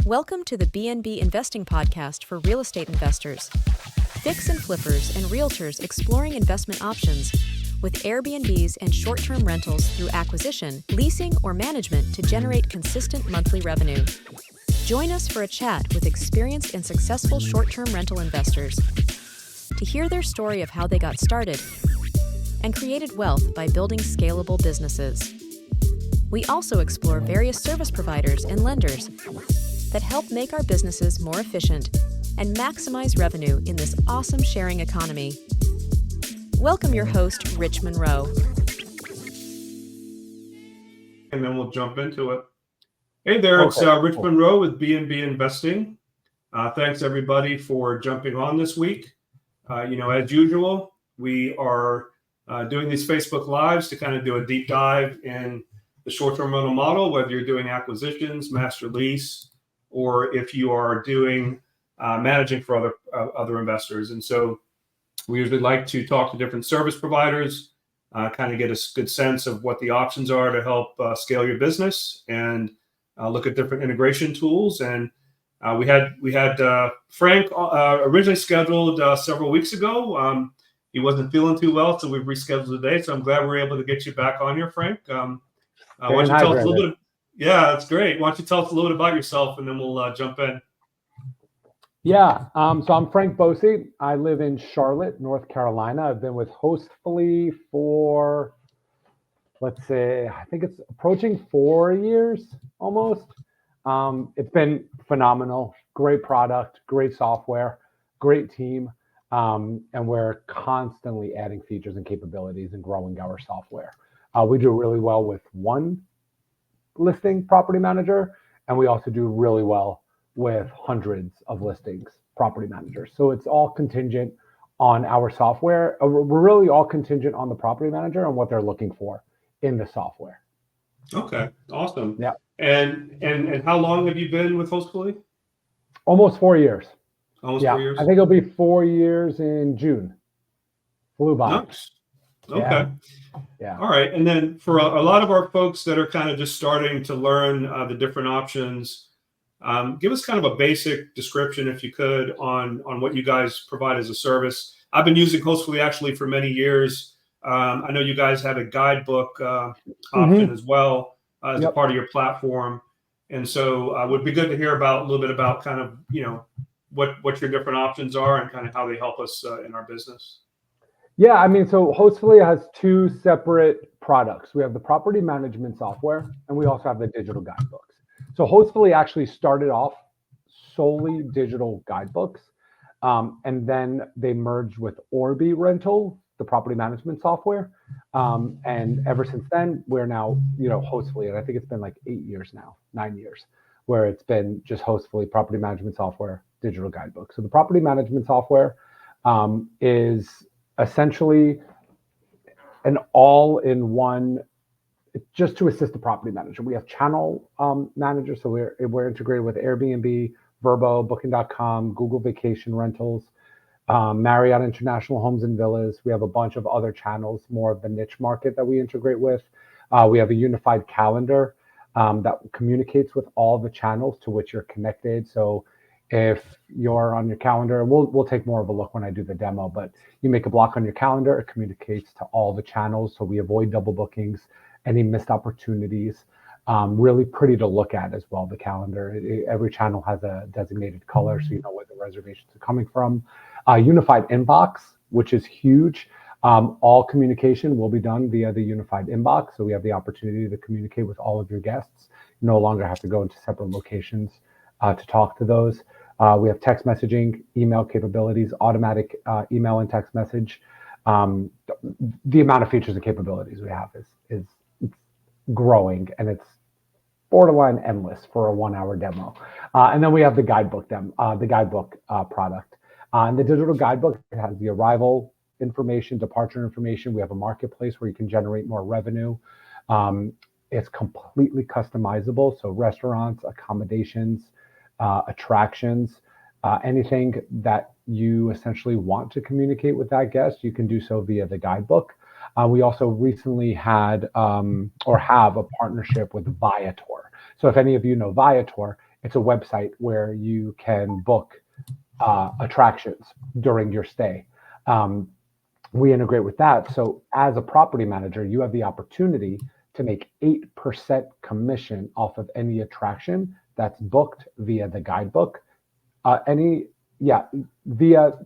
Welcome to the BNB Investing Podcast for real estate investors. Fix and flippers and realtors exploring investment options with Airbnbs and short-term rentals through acquisition, leasing, or management to generate consistent monthly revenue. Join us for a chat with experienced and successful short-term rental investors to hear their story of how they got started and created wealth by building scalable businesses. We also explore various service providers and lenders that help make our businesses more efficient and maximize revenue in this awesome sharing economy. Welcome your host, Rich Monroe. And then we'll jump into it. Hey there, it's Rich Monroe with BNB Investing. Thanks everybody for jumping on this week. As usual, we are doing these Facebook Lives to kind of do a deep dive in the short-term rental model, whether you're doing acquisitions, master lease, or if you are doing managing for other investors. And so we usually like to talk to different service providers, kind of get a good sense of what the options are to help scale your business, and look at different integration tools. And we had Frank originally scheduled several weeks ago. He wasn't feeling too well, so we've rescheduled today. So I'm glad we're able to get you back on here, Frank. Why don't you tell us a little bit? Yeah, that's great. Why don't you tell us a little bit about yourself, and then we'll jump in. Yeah, so I'm Frank Bosi. I live in Charlotte, North Carolina. I've been with Hostfully for, let's say, I think it's approaching 4 years almost. It's been phenomenal. Great product, great software, great team. And we're constantly adding features and capabilities and growing our software. We do really well with one listing property manager, and we also do really well with hundreds of listings property managers. So it's all contingent on our software. We're really all contingent on the property manager and what they're looking for in the software. Okay, awesome. Yeah. And how long have you been with Hostfully? Almost 4 years. Almost 4 years? I think it'll be 4 years in June. Flew by. Nice. Okay. Yeah. All right. And then for a lot of our folks that are kind of just starting to learn the different options, give us kind of a basic description, if you could, on what you guys provide as a service. I've been using Hostfully actually for many years. I know you guys have a guidebook option as well as a part of your platform. And so it would be good to hear a little bit about kind of, what your different options are and kind of how they help us in our business. Yeah, I mean, so Hostfully has two separate products. We have the property management software, and we also have the digital guidebooks. So Hostfully actually started off solely digital guidebooks, and then they merged with Orbi Rental, the property management software. And ever since then, we're now, Hostfully, and I think it's been like 8 years now, 9 years, where it's been just Hostfully property management software, digital guidebook. So the property management software is essentially an all-in-one, just to assist the property manager. We have channel managers, so we're integrated with Airbnb, Vrbo, Booking.com, Google Vacation Rentals, Marriott International Homes and Villas. We have a bunch of other channels, more of the niche market that we integrate with. We have a unified calendar that communicates with all the channels to which you're connected. So if you're on your calendar, we'll take more of a look when I do the demo, but you make a block on your calendar, it communicates to all the channels, so we avoid double bookings, any missed opportunities. Really pretty to look at as well, the calendar. Every channel has a designated color, so you know where the reservations are coming from. Unified inbox, which is huge. All communication will be done via the unified inbox, so we have the opportunity to communicate with all of your guests. You no longer have to go into separate locations to talk to those. We have text messaging, email capabilities, automatic email and text message. The amount of features and capabilities we have is growing, and it's borderline endless for a 1 hour demo. And then we have the guidebook product. And the digital guidebook has the arrival information, departure information. We have a marketplace where you can generate more revenue. It's completely customizable. So restaurants, accommodations, attractions, anything that you essentially want to communicate with that guest, you can do so via the guidebook. We also recently had or have a partnership with Viator. So if any of you know Viator, It's a website where you can book attractions during your stay. We integrate with that. So as a property manager, you have the opportunity to make 8% commission off of any attraction that's booked via the guidebook. Via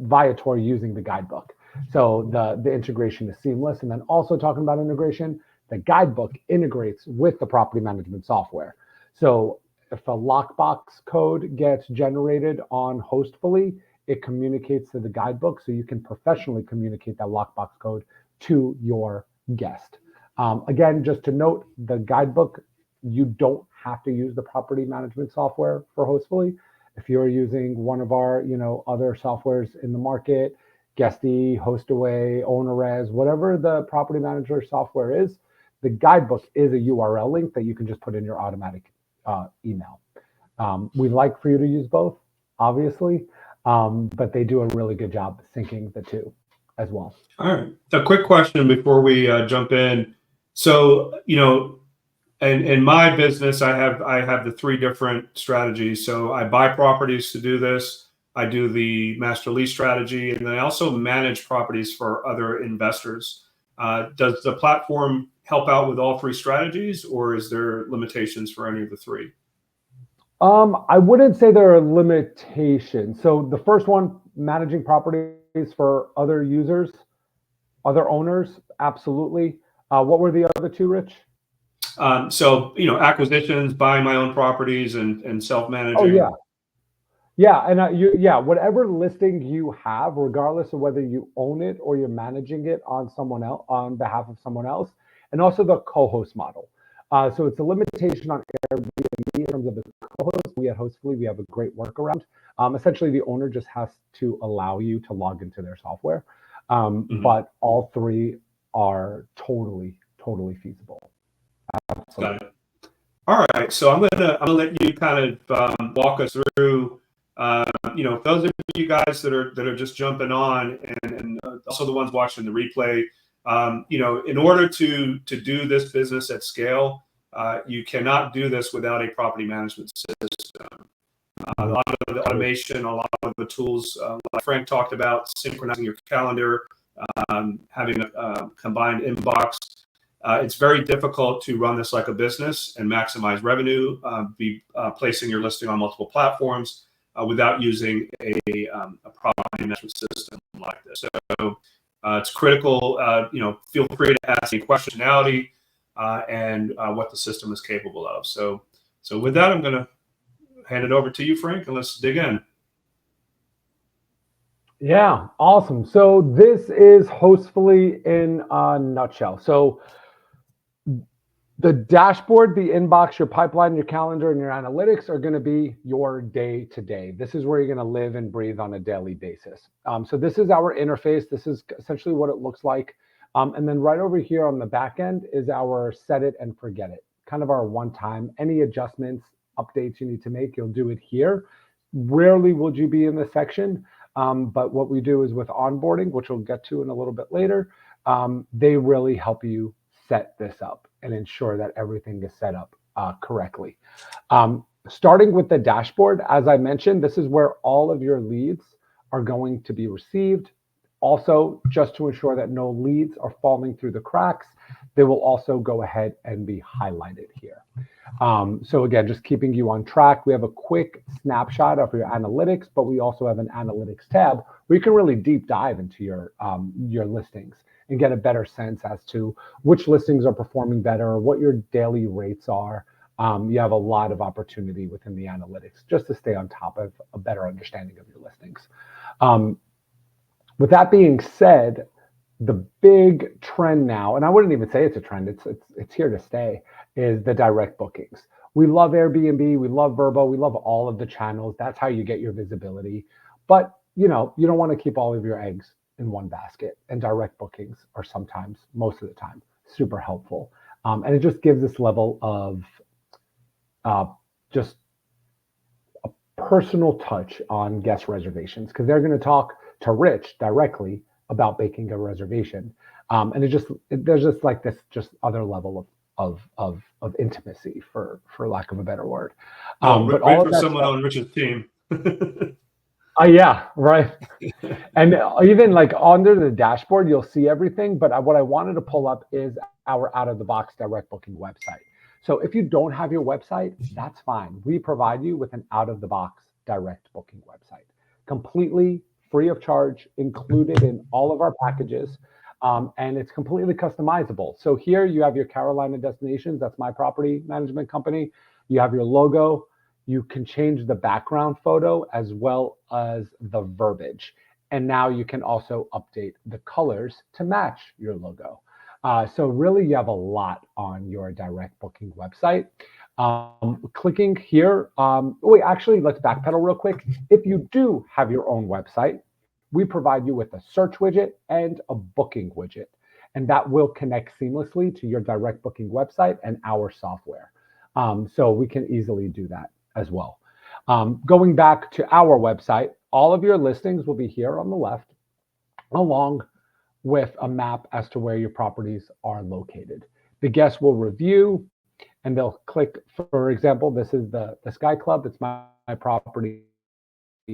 Viator using the guidebook. So the integration is seamless. And then also talking about integration, the guidebook integrates with the property management software. So if a lockbox code gets generated on Hostfully, it communicates to the guidebook, so you can professionally communicate that lockbox code to your guest. Again, just to note, the guidebook, you don't have to use the property management software for Hostfully. If you're using one of our, other softwares in the market, Guesty, Hostaway, OwnerRez, whatever the property manager software is, the guidebook is a URL link that you can just put in your automatic email. We'd like for you to use both, obviously, but they do a really good job syncing the two as well. All right. A quick question before we jump in. So, in my business, I have the 3 different strategies. So I buy properties to do this. I do the master lease strategy, and then I also manage properties for other investors. Does the platform help out with all 3 strategies, or is there limitations for any of the 3? I wouldn't say there are limitations. So the first one, managing properties for other users, other owners, absolutely. What were the other 2, Rich? So, acquisitions, buying my own properties, and self-managing. Oh, yeah. Yeah, and whatever listing you have, regardless of whether you own it or you're managing it on someone else, on behalf of someone else, and also the co-host model. So it's a limitation on Airbnb in terms of the co-host. We at Hostfully, we have a great workaround. Essentially, the owner just has to allow you to log into their software, but all 3 are totally feasible. Absolutely. Got it. All right, so I'm gonna let you kind of walk us through. Those of you guys that are just jumping on, and also the ones watching the replay. In order to do this business at scale, you cannot do this without a property management system. A lot of the automation, a lot of the tools, like Frank talked about, synchronizing your calendar, having a combined inbox. It's very difficult to run this like a business and maximize revenue, be placing your listing on multiple platforms without using a property management system like this. So it's critical. Feel free to ask any questionality and what the system is capable of. So with that, I'm going to hand it over to you, Frank, and let's dig in. Yeah, awesome. So this is Hostfully in a nutshell. So the dashboard, the inbox, your pipeline, your calendar, and your analytics are going to be your day-to-day. This is where you're going to live and breathe on a daily basis. So this is our interface. This is essentially what it looks like. And then right over here on the back end is our set it and forget it, kind of our one-time. Any adjustments, updates you need to make, you'll do it here. Rarely would you be in this section, but what we do is with onboarding, which we'll get to in a little bit later, they really help you set this up and ensure that everything is set up correctly. Starting with the dashboard, as I mentioned, this is where all of your leads are going to be received. Also, just to ensure that no leads are falling through the cracks, they will also go ahead and be highlighted here. So again, just keeping you on track. We have a quick snapshot of your analytics, but we also have an analytics tab where you can really deep dive into your listings and get a better sense as to which listings are performing better, what your daily rates are. You have a lot of opportunity within the analytics just to stay on top of a better understanding of your listings. With that being said, the big trend now, and I wouldn't even say it's a trend, it's here to stay, is the direct bookings. We love Airbnb, we love Vrbo, we love all of the channels. That's how you get your visibility. But you don't want to keep all of your eggs in one basket, and direct bookings are sometimes, most of the time, super helpful. And it just gives this level of just a personal touch on guest reservations, because they're going to talk to Rich directly about making a reservation. And there's just like this just other level of intimacy, for lack of a better word. Oh, But great all of for that someone stuff, on Rich's team. yeah, right. And even like under the dashboard, you'll see everything. But what I wanted to pull up is our out of the box direct booking website. So if you don't have your website, that's fine. We provide you with an out of the box direct booking website, completely free of charge, included in all of our packages. And it's completely customizable. So here you have your Carolina destinations. That's my property management company. You have your logo. You can change the background photo as well as the verbiage. And now you can also update the colors to match your logo. So really you have a lot on your direct booking website. Clicking here, wait, actually, let's backpedal real quick. If you do have your own website, we provide you with a search widget and a booking widget, and that will connect seamlessly to your direct booking website and our software. So we can easily do that as well. Going back to our website, all of your listings will be here on the left, along with a map as to where your properties are located. The guests will review and they'll click, for example, this is the Sky Club. It's my property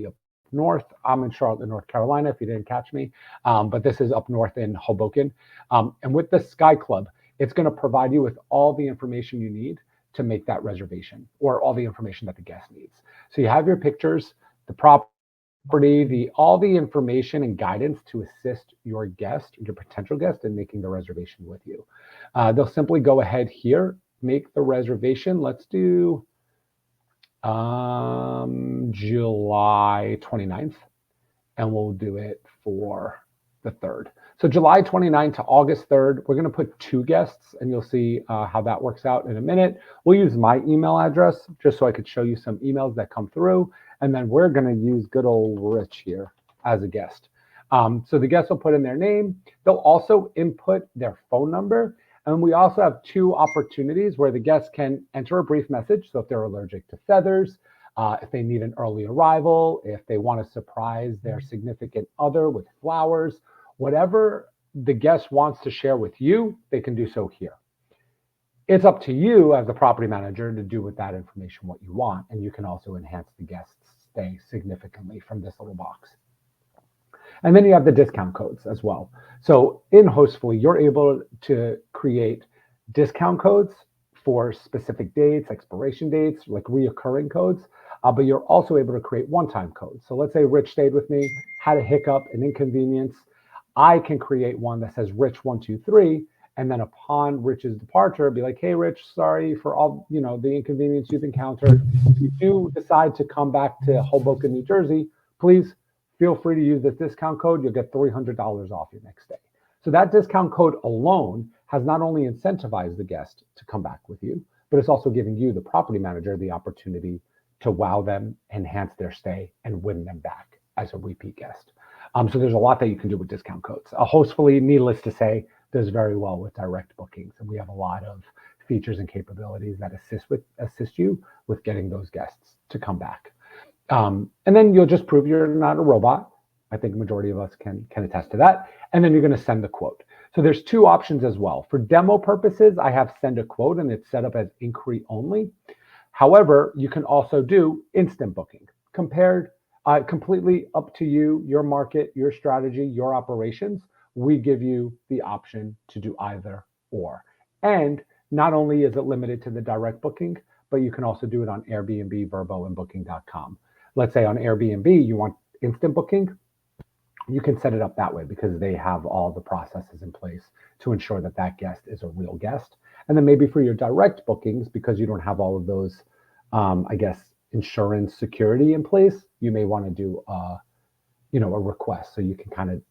up north. I'm in Charlotte, North Carolina, if you didn't catch me. But this is up north in Hoboken. And with the Sky Club, it's going to provide you with all the information you need to make that reservation, or all the information that the guest needs. So you have your pictures, the property, all the information and guidance to assist your guest, your potential guest, in making the reservation with you. They'll simply go ahead here, make the reservation. Let's do July 29th, and we'll do it for the 3rd. So July 29th to August 3rd, we're going to put 2 guests, and you'll see how that works out in a minute. We'll use my email address just so I could show you some emails that come through. And then we're going to use good old Rich here as a guest. So the guests will put in their name. They'll also input their phone number. And we also have 2 opportunities where the guests can enter a brief message. So if they're allergic to feathers, if they need an early arrival, if they want to surprise their significant other with flowers, whatever the guest wants to share with you, they can do so here. It's up to you as the property manager to do with that information what you want, and you can also enhance the guest's stay significantly from this little box. And then you have the discount codes as well. So in Hostfully, you're able to create discount codes for specific dates, expiration dates, like reoccurring codes, but you're also able to create one-time codes. So let's say Rich stayed with me, had a hiccup, an inconvenience. I can create one that says Rich 123, and then upon Rich's departure, be like, hey, Rich, sorry for all the inconvenience you've encountered. If you do decide to come back to Hoboken, New Jersey, please feel free to use this discount code. You'll get $300 off your next stay. So that discount code alone has not only incentivized the guest to come back with you, but it's also giving you, the property manager, the opportunity to wow them, enhance their stay, and win them back as a repeat guest. So there's a lot that you can do with discount codes. Hostfully, needless to say, does very well with direct bookings, and we have a lot of features and capabilities that assist you with getting those guests to come back. And then you'll just prove you're not a robot. I think the majority of us can attest to that. And then you're going to send the quote. So there's 2 options as well. For demo purposes, I have send a quote, and it's set up as inquiry only. However, you can also do instant booking. Completely up to you, your market, your strategy, your operations. We give you the option to do either or. And not only is it limited to the direct booking, but you can also do it on Airbnb, Vrbo, and Booking.com. Let's say on Airbnb, you want instant booking. You can set it up that way because they have all the processes in place to ensure that that guest is a real guest. And then maybe for your direct bookings, because you don't have all of those, insurance security in place, you may want to do a request so you can kind of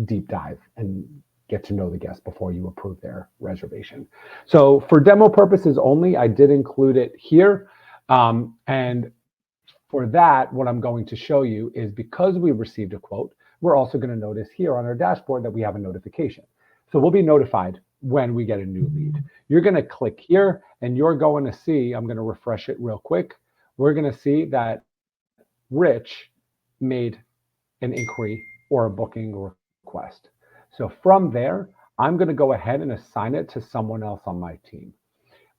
deep dive and get to know the guest before you approve their reservation. So for demo purposes only, I did include it here. And for that, what I'm going to show you is, because we received a quote, we're also going to notice here on our dashboard that we have a notification. So we'll be notified when we get a new lead. You're going to click here and you're going to see, I'm going to refresh it real quick. We're going to see that Rich made an inquiry or a booking request. So from there, I'm going to go ahead and assign it to someone else on my team.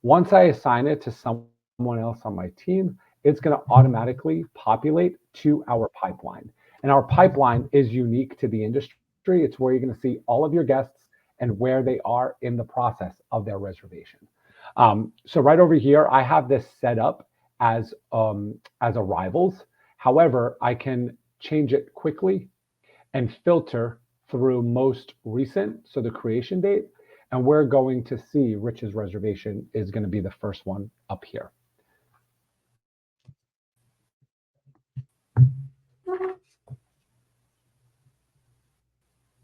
Once I assign it to someone else on my team, it's going to automatically populate to our pipeline. And our pipeline is unique to the industry. It's where you're going to see all of your guests and where they are in the process of their reservation. So right over here, I have this set up as arrivals. However, I can change it quickly and filter through most recent, so the creation date, and we're going to see Rich's reservation is going to be the first one up here.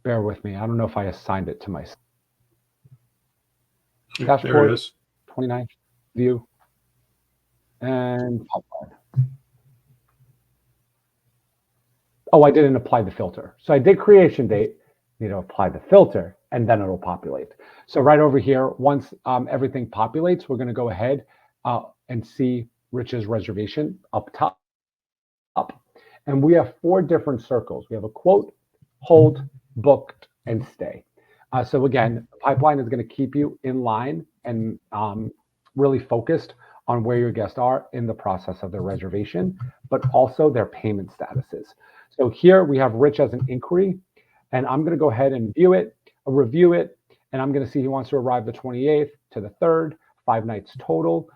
Bear with me. I don't know if I assigned it to my dashboard. There it is. 29 view and pipeline. Oh, I didn't apply the filter. So I did creation date, need to apply the filter, and then it'll populate. So right over here, once everything populates, we're going to go ahead and see Rich's reservation up top. And we have 4 different circles. We have a quote, hold, booked, and stay. So again, the pipeline is going to keep you in line and really focused on where your guests are in the process of their reservation, but also their payment statuses. So here we have Rich as an inquiry, and I'm going to go ahead and view it, review it, and I'm going to see he wants to arrive the 28th to the 3rd, 5 nights total.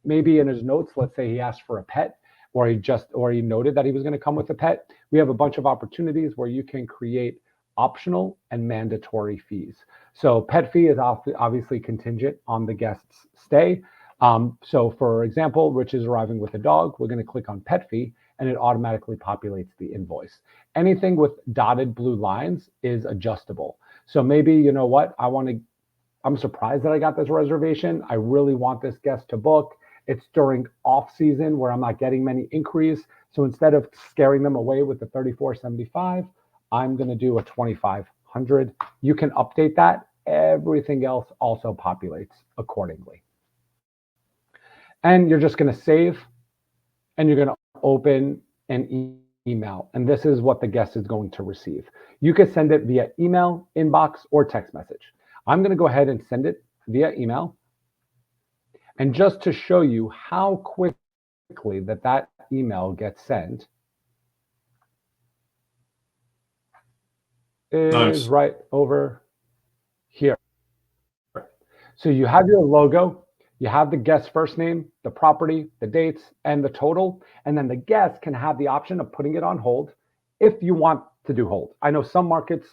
Maybe in his notes, let's say he asked for a pet, or he noted that he was going to come with a pet. We have a bunch of opportunities where you can create optional and mandatory fees. So pet fee is obviously contingent on the guest's stay. So for example, Rich is arriving with a dog. We're going to click on pet fee and it automatically populates the invoice. Anything with dotted blue lines is adjustable. So maybe, you know what, I'm surprised that I got this reservation. I really want this guest to book. It's during off season where I'm not getting many inquiries. So instead of scaring them away with the $34.75, I'm going to do a $2,500. You can update that. Everything else also populates accordingly. And you're just going to save and you're going to open an email. And this is what the guest is going to receive. You can send it via email, inbox, or text message. I'm going to go ahead and send it via email. And just to show you how quickly that email gets sent is right over here. So you have your logo, you have the guest's first name, the property, the dates, and the total. And then the guest can have the option of putting it on hold if you want to do hold. I know some markets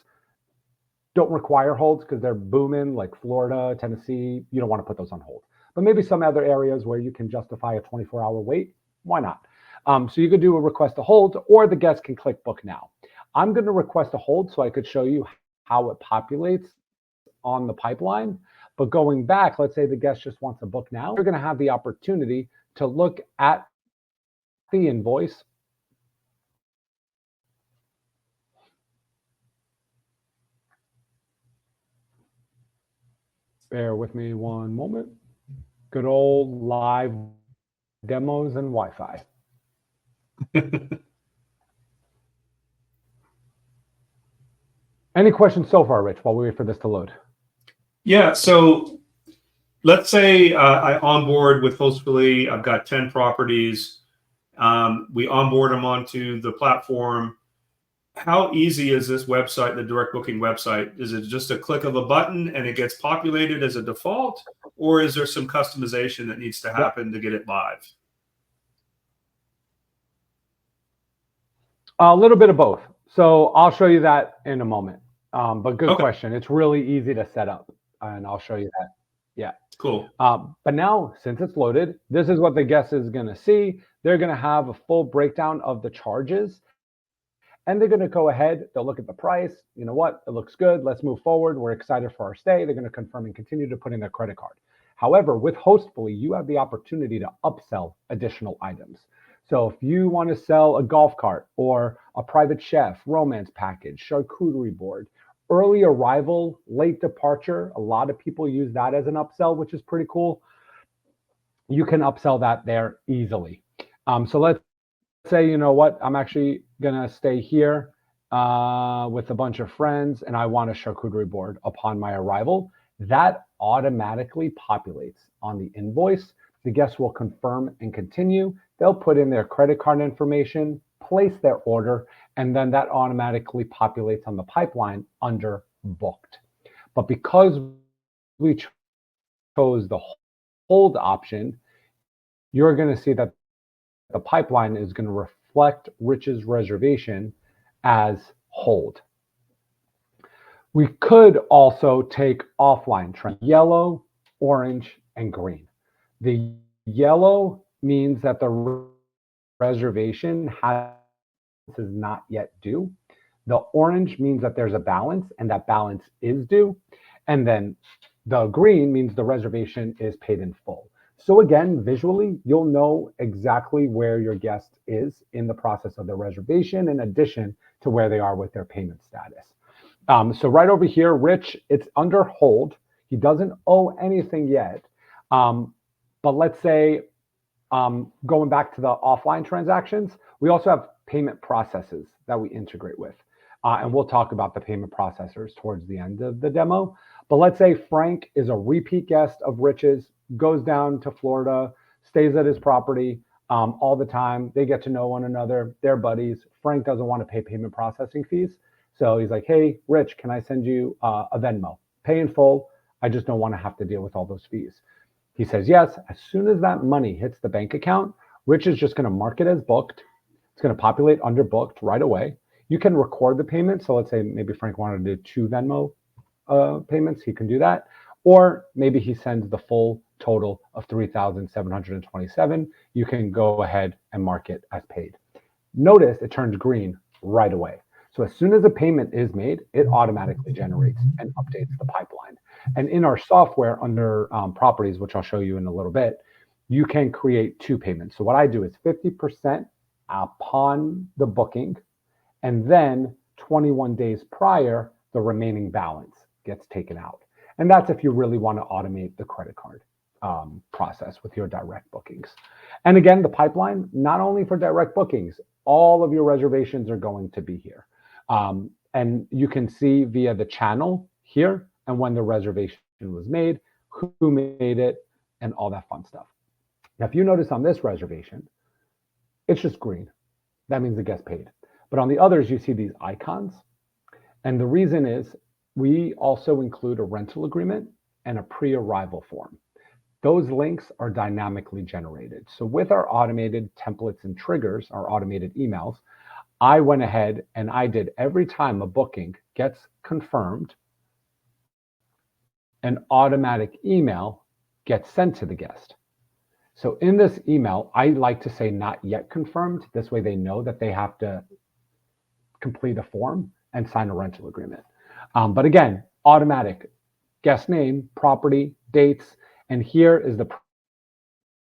don't require holds because they're booming, like Florida, Tennessee. You don't want to put those on hold. But maybe some other areas where you can justify a 24-hour wait, why not? So you could do a request to hold, or the guest can click book now. I'm going to request a hold so I could show you how it populates on the pipeline. But going back, let's say the guest just wants a book now. You're going to have the opportunity to look at the invoice. Bear with me one moment. Good old live demos and Wi-Fi. Any questions so far, Rich, while we wait for this to load? Yeah, so let's say I onboard with Hostfully. I've got 10 properties. We onboard them onto the platform. How easy is this website, the direct booking website? Is it just a click of a button and it gets populated as a default? Or is there some customization that needs to happen to get it live? A little bit of both. So I'll show you that in a moment. But good question. It's really easy to set up, and I'll show you that. Yeah. Cool. But now, since it's loaded, this is what the guest is going to see. They're going to have a full breakdown of the charges. And they're going to go ahead. They'll look at the price. You know what? It looks good. Let's move forward. We're excited for our stay. They're going to confirm and continue to put in their credit card. However, with Hostfully, you have the opportunity to upsell additional items. So if you want to sell a golf cart or a private chef, romance package, charcuterie board, early arrival, late departure, a lot of people use that as an upsell, which is pretty cool. You can upsell that there easily. So let's say, you know what, I'm actually gonna stay here with a bunch of friends and I want a charcuterie board upon my arrival. that automatically populates on the invoice. The guest will confirm and continue. They'll put in their credit card information, place their order, and then that automatically populates on the pipeline under booked. But because we chose the hold option, you're going to see that the pipeline is going to reflect Rich's reservation as hold. We could also take offline trend, yellow, orange, and green. The yellow means that the reservation is not yet due. The orange means that there's a balance and that balance is due. And then the green means the reservation is paid in full. So again, visually, you'll know exactly where your guest is in the process of their reservation, in addition to where they are with their payment status. So right over here, Rich, it's under hold. He doesn't owe anything yet. But let's say, going back to the offline transactions, we also have payment processes that we integrate with. And we'll talk about the payment processors towards the end of the demo. But let's say Frank is a repeat guest of Rich's, goes down to Florida, stays at his property all the time. They get to know one another. They're buddies. Frank doesn't want to pay payment processing fees. So he's like, hey, Rich, can I send you a Venmo? Pay in full. I just don't want to have to deal with all those fees. He says yes. As soon as that money hits the bank account, Rich is just going to mark it as booked. It's going to populate under booked right away. You can record the payment. So let's say maybe Frank wanted to do 2 Venmo payments. He can do that. Or maybe he sends the full total of $3,727. You can go ahead and mark it as paid. Notice it turns green right away. So as soon as a payment is made, it automatically generates and updates the pipeline. And in our software under properties, which I'll show you in a little bit, you can create 2 payments. So what I do is 50% upon the booking, and then 21 days prior, the remaining balance gets taken out. And that's if you really want to automate the credit card process with your direct bookings. And again, the pipeline, not only for direct bookings, all of your reservations are going to be here. And you can see via the channel here and when the reservation was made, who made it, and all that fun stuff. Now, if you notice on this reservation, it's just green. That means the guest paid. But on the others, you see these icons. And the reason is we also include a rental agreement and a pre-arrival form. Those links are dynamically generated. So with our automated templates and triggers, our automated emails, I went ahead and I did every time a booking gets confirmed, an automatic email gets sent to the guest. So in this email, I like to say not yet confirmed. This way they know that they have to complete a form and sign a rental agreement. But again, automatic guest name, property, dates, and here is the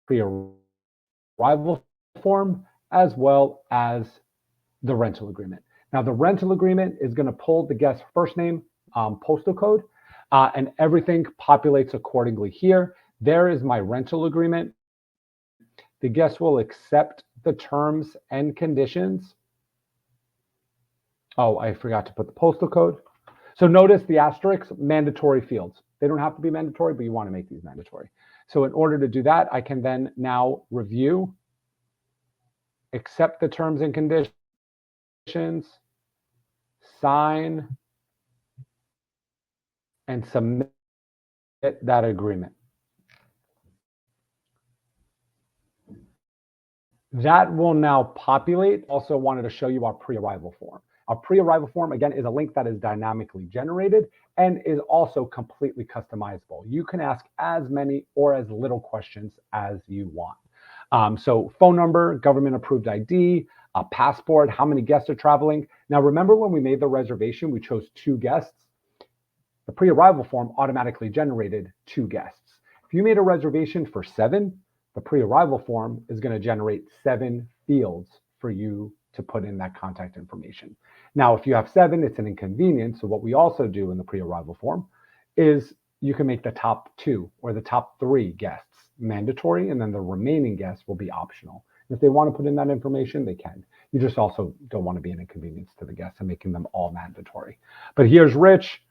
pre-arrival form as well as the rental agreement. Now the rental agreement is going to pull the guest's first name, postal code, and everything populates accordingly here. There is my rental agreement. The guest will accept the terms and conditions. Oh, I forgot to put the postal code. So notice the asterisks, mandatory fields. They don't have to be mandatory, but you want to make these mandatory. So in order to do that, I can then now review, accept the terms and conditions, sign, and submit that agreement. That will now populate. Also wanted to show you our pre-arrival form. Our pre-arrival form, again, is a link that is dynamically generated and is also completely customizable. You can ask as many or as little questions as you want. So phone number, government approved ID, a passport, how many guests are traveling. Now, remember when we made the reservation, we chose 2 guests. The pre-arrival form automatically generated 2 guests. If you made a reservation for 7, the pre-arrival form is going to generate 7 fields for you to put in that contact information. Now, if you have 7, it's an inconvenience. So what we also do in the pre-arrival form is you can make the top 2 or the top 3 guests mandatory, and then the remaining guests will be optional. If they want to put in that information, they can. You just also don't want to be an inconvenience to the guests and making them all mandatory. But here's Rich.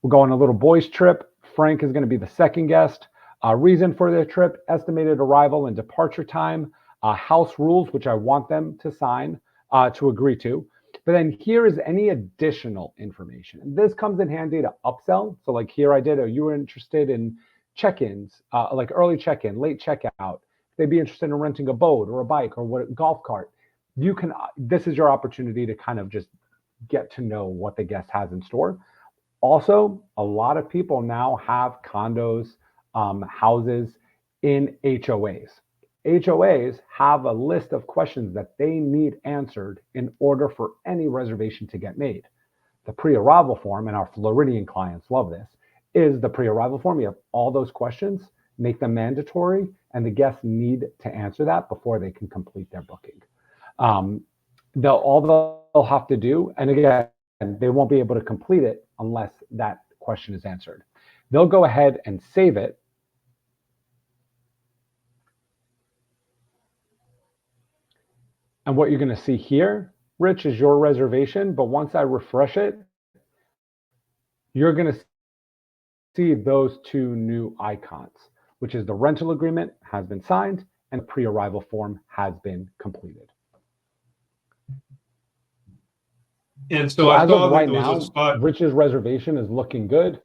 We'll go on a little boys trip. Frank is going to be the second guest. Reason for their trip, estimated arrival and departure time, house rules, which I want them to sign, to agree to. But then here is any additional information. And this comes in handy to upsell. So like here I did, you were interested in check-ins, like early check-in, late checkout. They'd be interested in renting a boat or a bike or what golf cart. You can, this is your opportunity to kind of just get to know what the guest has in store. Also, a lot of people now have condos, houses in HOAs. HOAs have a list of questions that they need answered in order for any reservation to get made. The pre-arrival form, and our Floridian clients love this, is the pre-arrival form. You have all those questions, make them mandatory, and the guests need to answer that before they can complete their booking. They'll have to do, and again, they won't be able to complete it unless that question is answered. They'll go ahead and save it. And what you're going to see here, Rich, is your reservation. But once I refresh it, you're going to see those two new icons, which is the rental agreement has been signed and the pre-arrival form has been completed. And so I as saw of right that there now, was a spot. Rich's reservation is looking good.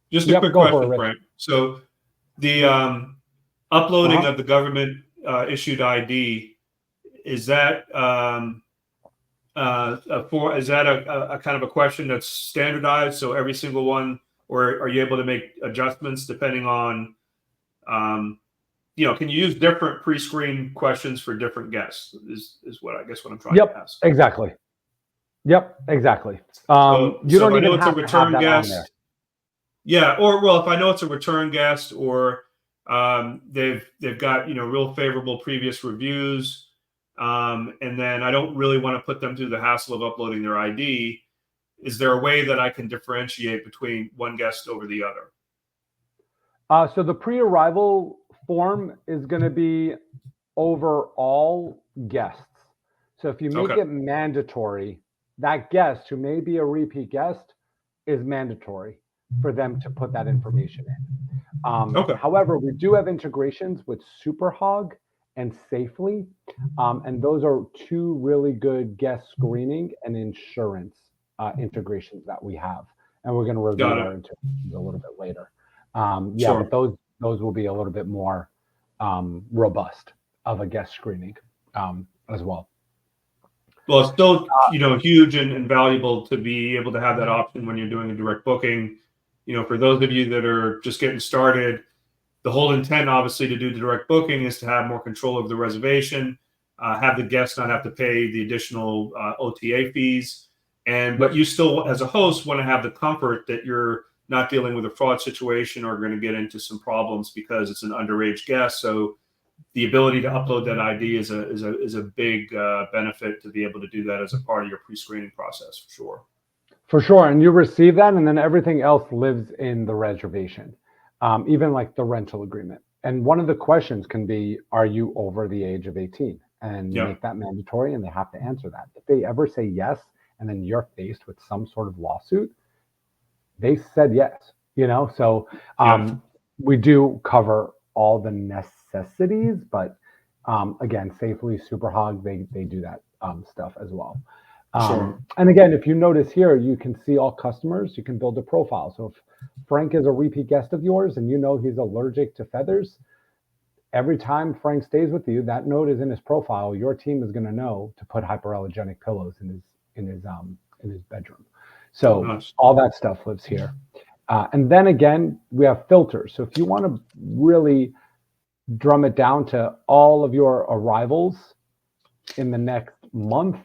Just a quick go for question, it, Frank. So the uploading of the government issued ID, is that a kind of a question that's standardized? So every single one, or are you able to make adjustments depending on, can you use different pre-screen questions for different guests? Is what I guess what I'm trying to ask. Exactly. Yep, exactly. So you don't if I even know it's have a return to have that guest. on there. Yeah, or if I know it's a return guest, or they've got real favorable previous reviews, and then I don't really want to put them through the hassle of uploading their ID. Is there a way that I can differentiate between one guest over the other? So the pre-arrival form is going to be over all guests. So if you make it mandatory, that guest who may be a repeat guest is mandatory for them to put that information in. However, we do have integrations with Superhog and Safely, and those are two really good guest screening and insurance integrations that we have, and we're going to review our integrations a little bit later. But those will be a little bit more robust of a guest screening as well. Well, it's still huge and valuable to be able to have that option when you're doing a direct booking. For those of you that are just getting started, the whole intent, obviously, to do the direct booking is to have more control of the reservation, have the guests not have to pay the additional OTA fees, but you still, as a host, want to have the comfort that you're not dealing with a fraud situation or going to get into some problems because it's an underage guest. So the ability to upload that ID is a big benefit to be able to do that as a part of your pre-screening process, for sure. For sure, and you receive that, and then everything else lives in the reservation, even like the rental agreement. And one of the questions can be, are you over the age of 18? And you make that mandatory, and they have to answer that. If they ever say yes, and then you're faced with some sort of lawsuit, they said yes, So we do cover all the necessities, but again, Safely, Superhog, they do that stuff as well. And again, if you notice here, you can see all customers. You can build a profile. So if Frank is a repeat guest of yours and he's allergic to feathers, every time Frank stays with you, that note is in his profile. Your team is going to know to put hyperallergenic pillows in his bedroom. So all that stuff lives here. And then again, we have filters. So if you want to really drum it down to all of your arrivals in the next month,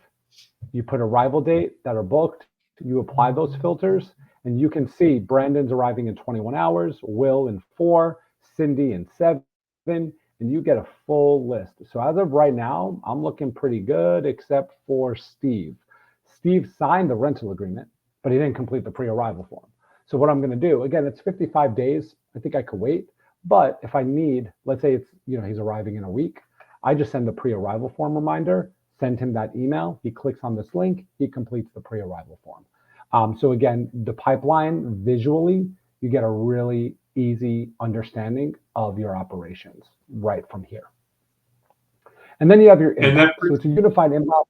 you put arrival date that are booked, you apply those filters, and you can see Brandon's arriving in 21 hours, Will in 4, Cindy in 7, and you get a full list. So as of right now, I'm looking pretty good, except for Steve. Steve signed the rental agreement, but he didn't complete the pre-arrival form. So what I'm going to do, again, it's 55 days. I think I could wait. But if I need, let's say it's, he's arriving in a week, I just send the pre-arrival form reminder, send him that email. He clicks on this link, he completes the pre-arrival form. So again, the pipeline visually, you get a really easy understanding of your operations right from here. And then you have your inbox. So it's a unified inbox.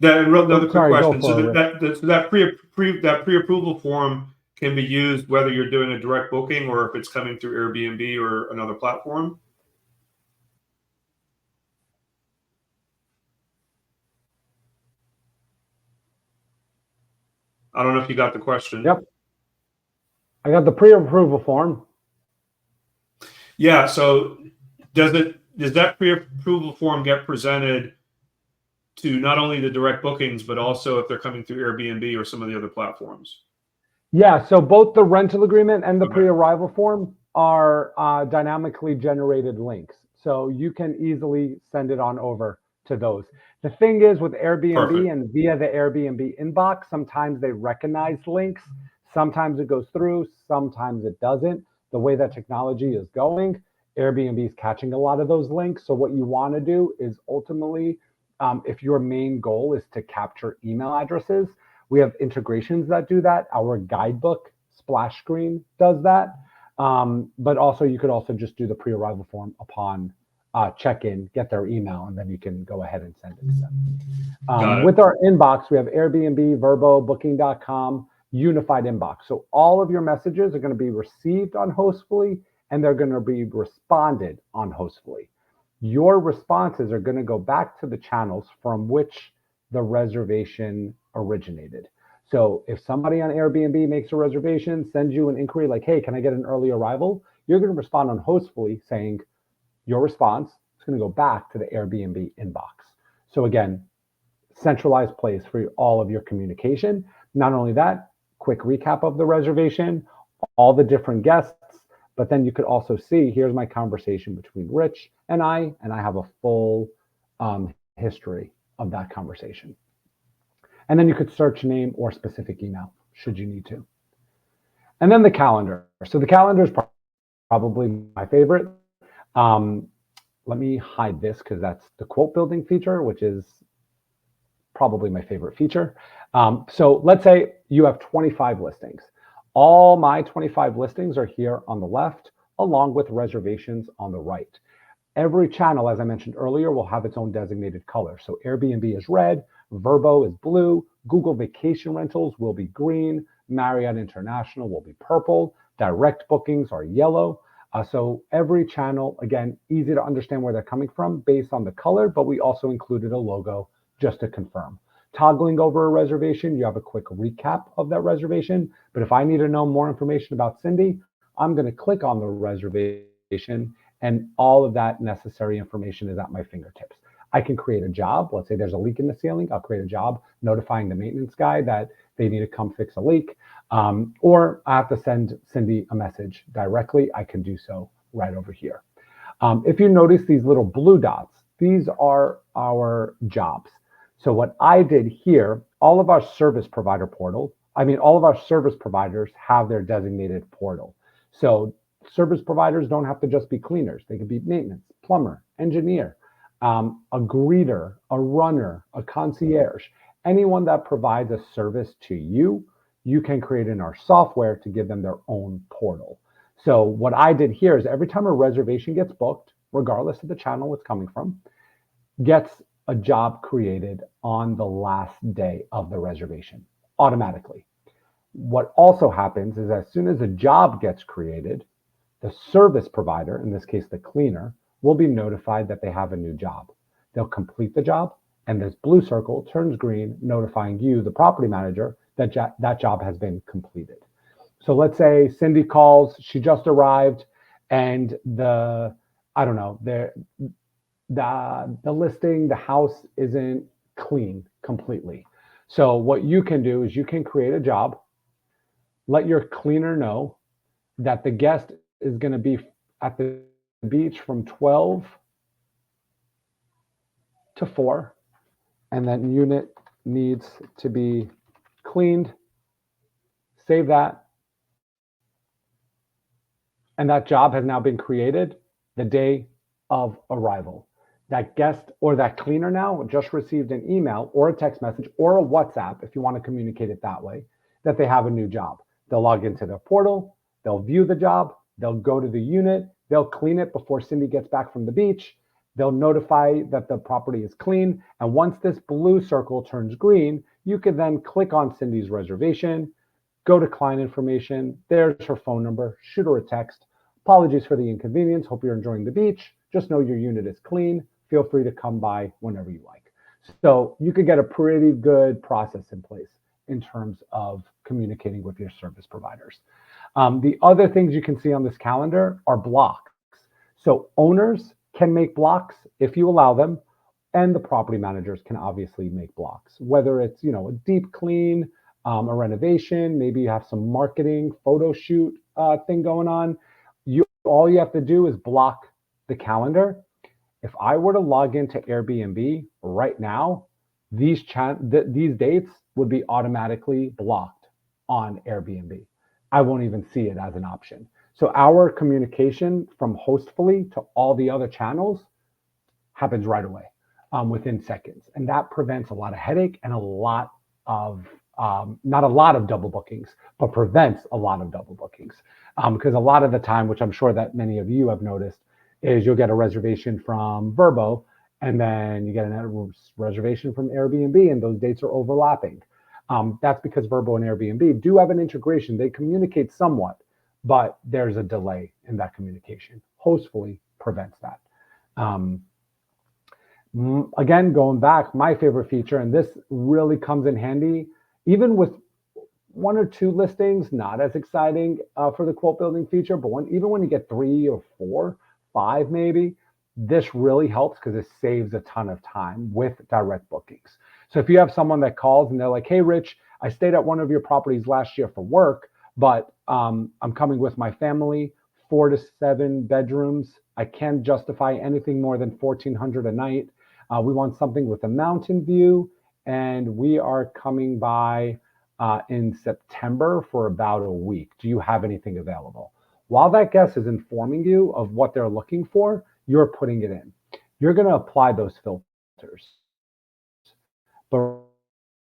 Another quick question. So that pre-approval form can be used whether you're doing a direct booking or if it's coming through Airbnb or another platform? I don't know if you got the question. Yep. I got the pre-approval form. Yeah. So does that pre-approval form get presented to not only the direct bookings, but also if they're coming through Airbnb or some of the other platforms? Yeah. So both the rental agreement and the pre-arrival form are dynamically generated links. So you can easily send it on over to those. The thing is with Airbnb and via the Airbnb inbox, sometimes they recognize links. Sometimes it goes through, sometimes it doesn't. The way that technology is going, Airbnb is catching a lot of those links. So what you want to do is ultimately, if your main goal is to capture email addresses, we have integrations that do that. Our guidebook splash screen does that. But also you could also just do the pre-arrival form upon check-in, get their email, and then you can go ahead and send it to them. With our inbox, we have Airbnb, Verbo, Booking.com, unified inbox. So all of your messages are going to be received on Hostfully, and they're going to be responded on Hostfully. Your responses are going to go back to the channels from which the reservation originated. So if somebody on Airbnb makes a reservation, sends you an inquiry like, hey, can I get an early arrival? You're going to respond on Hostfully saying, your response is going to go back to the Airbnb inbox. So again, centralized place for all of your communication. Not only that, quick recap of the reservation, all the different guests, but then you could also see, here's my conversation between Rich and I have a full history of that conversation. And then you could search name or specific email, should you need to. And then the calendar. So the calendar is probably my favorite. Let me hide this because that's the quote building feature, which is probably my favorite feature. So let's say you have 25 listings. All my 25 listings are here on the left, along with reservations on the right. Every channel, as I mentioned earlier, will have its own designated color. So Airbnb is red, Verbo is blue, Google Vacation Rentals will be green, Marriott International will be purple, direct bookings are yellow. So every channel, again, easy to understand where they're coming from based on the color, but we also included a logo just to confirm. Toggling over a reservation, you have a quick recap of that reservation. But if I need to know more information about Cindy, I'm going to click on the reservation and all of that necessary information is at my fingertips. I can create a job. Let's say there's a leak in the ceiling. I'll create a job notifying the maintenance guy that they need to come fix a leak. Or I have to send Cindy a message directly. I can do so right over here. If you notice these little blue dots, these are our jobs. So what I did here, all of our service providers have their designated portal. So service providers don't have to just be cleaners. They could be maintenance, plumber, engineer, a greeter, a runner, a concierge, anyone that provides a service to you, you can create in our software to give them their own portal. So what I did here is every time a reservation gets booked, regardless of the channel it's coming from, gets a job created on the last day of the reservation automatically. What also happens is as soon as a job gets created, the service provider, in this case the cleaner, will be notified that they have a new job. They'll complete the job, and this blue circle turns green, notifying you, the property manager, that that job has been completed. So let's say Cindy calls, she just arrived, and the listing, the house isn't clean completely. So what you can do is you can create a job, let your cleaner know that the guest is going to be at the beach from 12 to 4, and that unit needs to be cleaned. Save that. And that job has now been created the day of arrival. that guest or that cleaner now just received an email or a text message or a WhatsApp, if you want to communicate it that way, that they have a new job. They'll log into their portal, they'll view the job, they'll go to the unit, they'll clean it before Cindy gets back from the beach, they'll notify that the property is clean, and once this blue circle turns green, you can then click on Cindy's reservation, go to client information, there's her phone number, shoot her a text. Apologies for the inconvenience, hope you're enjoying the beach, just know your unit is clean, feel free to come by whenever you like. So you could get a pretty good process in place in terms of communicating with your service providers. The other things you can see on this calendar are blocks. So owners can make blocks if you allow them, and the property managers can obviously make blocks, whether it's, a deep clean, a renovation, maybe you have some marketing photo shoot thing going on. All you have to do is block the calendar. If I were to log into Airbnb right now, these dates would be automatically blocked on Airbnb. I won't even see it as an option. So our communication from Hostfully to all the other channels happens right away, within seconds. And that prevents a lot of headache and a lot of, not a lot of double bookings, but prevents a lot of double bookings. Because a lot of the time, which I'm sure that many of you have noticed, is you'll get a reservation from Vrbo, and then you get a reservation from Airbnb, and those dates are overlapping. That's because Vrbo and Airbnb do have an integration. They communicate somewhat, but there's a delay in that communication. Hostfully prevents that. Again, going back, my favorite feature, and this really comes in handy, even with 1 or 2 listings, not as exciting for the quote building feature, but even when you get 3 or 4, 5 maybe, this really helps because it saves a ton of time with direct bookings. So if you have someone that calls and they're like, hey, Rich, I stayed at one of your properties last year for work, but I'm coming with my family, 4 to 7 bedrooms. I can't justify anything more than $1,400 a night. We want something with a mountain view, and we are coming by in September for about a week. Do you have anything available? While that guest is informing you of what they're looking for, you're putting it in. You're going to apply those filters. But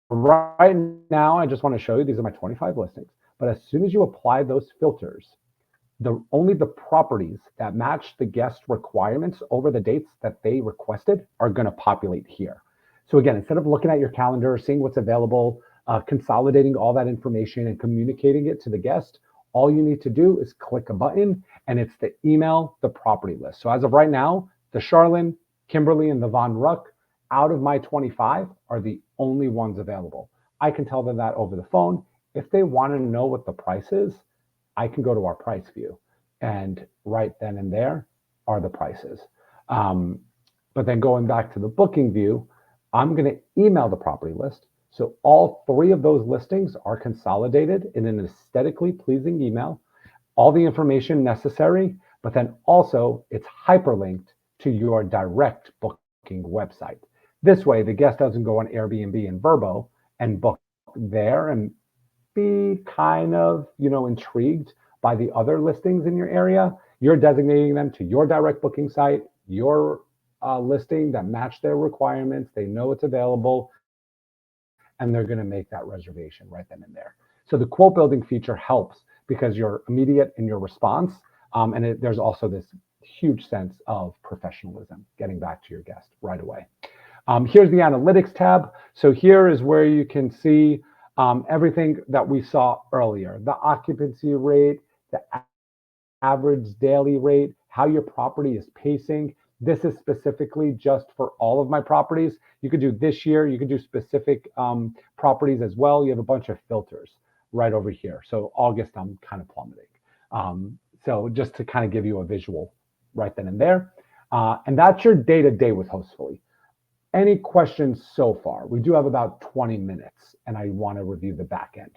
right now, I just want to show you, these are my 25 listings. But as soon as you apply those filters, only the properties that match the guest requirements over the dates that they requested are going to populate here. So again, instead of looking at your calendar, seeing what's available, consolidating all that information and communicating it to the guest, all you need to do is click a button, and it's to email the property list. So as of right now, the Charlene, Kimberly, and the Von Ruck out of my 25 are the only ones available. I can tell them that over the phone. If they want to know what the price is, I can go to our price view, and right then and there are the prices. But then going back to the booking view, I'm going to email the property list. So all 3 of those listings are consolidated in an aesthetically pleasing email, all the information necessary, but then also it's hyperlinked to your direct booking website. This way, the guest doesn't go on Airbnb and Vrbo and book there and be kind of, intrigued by the other listings in your area. You're designating them to your direct booking site, your listing that match their requirements. They know it's available, and they're going to make that reservation right then and there. So the quote building feature helps because you're immediate in your response, and there's also this huge sense of professionalism, getting back to your guest right away. Here's the analytics tab. So here is where you can see everything that we saw earlier: the occupancy rate, the average daily rate, how your property is pacing. This is specifically just for all of my properties. You could do this year, you could do specific properties as well. You have a bunch of filters right over here. So August, I'm kind of plummeting. So just to kind of give you a visual right then and there. And that's your day-to-day with Hostfully. Any questions so far? We do have about 20 minutes, and I want to review the back end.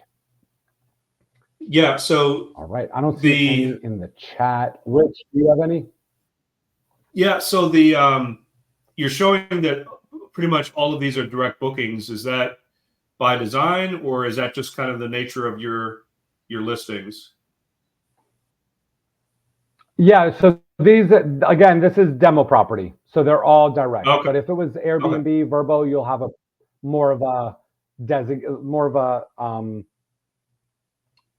Yeah, so all right. I don't see any in the chat. Rich, do you have any? Yeah, so you're showing that pretty much all of these are direct bookings. Is that by design, or is that just kind of the nature of your listings? Yeah, so these, again, this is demo property, so they're all direct. Okay. But if it was Airbnb, Verbo, you'll have a more of a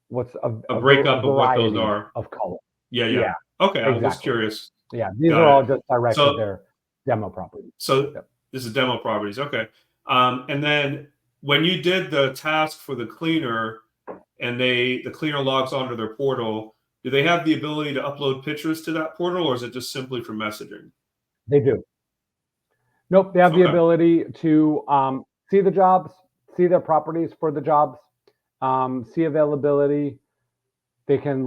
what's A breakup of what those variety are. of color. Yeah. Yeah, Okay, I was just exactly. curious. Yeah, these Got are it. all just direct So- with their demo property. So Yep. this is demo properties. Okay. And then when you did the task for the cleaner and the cleaner logs onto their portal, do they have the ability to upload pictures to that portal, or is it just simply for messaging? They do. Nope, they have the Okay. ability to see the jobs, see their properties for the jobs, see availability. They can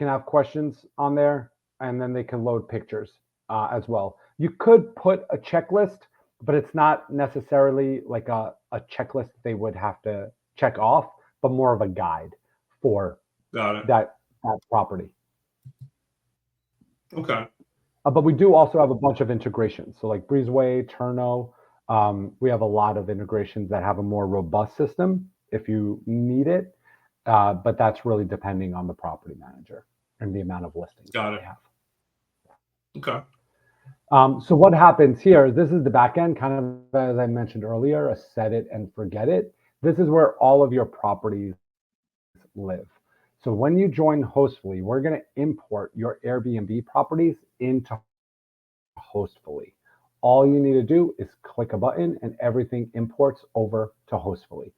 have questions on there, and then they can load pictures as well. You could put a checklist, but it's not necessarily like a checklist they would have to check off, but more of a guide for Got it. that property. Okay. But we do also have a bunch of integrations. So like Breezeway, Turno, we have a lot of integrations that have a more robust system if you need it. But that's really depending on the property manager and the amount of listings Got that it. they have. Okay. So what happens here, this is the back end, kind of as I mentioned earlier, a set it and forget it. This is where all of your properties live. So when you join Hostfully, we're going to import your Airbnb properties into Hostfully. All you need to do is click a button and everything imports over to Hostfully.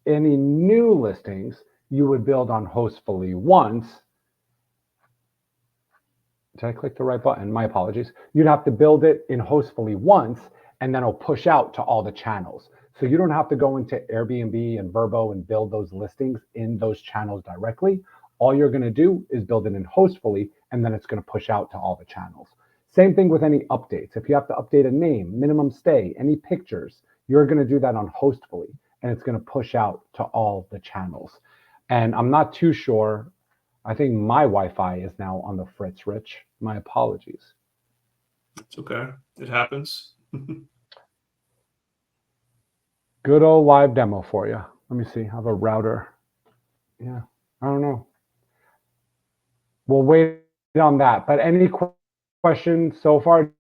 Any new listings you would build on Hostfully once. Did I click the right button? My apologies. You'd have to build it in Hostfully once, and then it'll push out to all the channels. So you don't have to go into Airbnb and Verbo and build those listings in those channels directly. All you're going to do is build it in Hostfully, and then it's going to push out to all the channels. Same thing with any updates. If you have to update a name, minimum stay, any pictures, you're going to do that on Hostfully, and it's going to push out to all the channels. And I'm not too sure. I think my Wi-Fi is now on the fritz, Rich. My apologies. It's okay. It happens. Good old live demo for you. Let me see. I have a router. Yeah, I don't know. We'll wait on that. But any questions so far?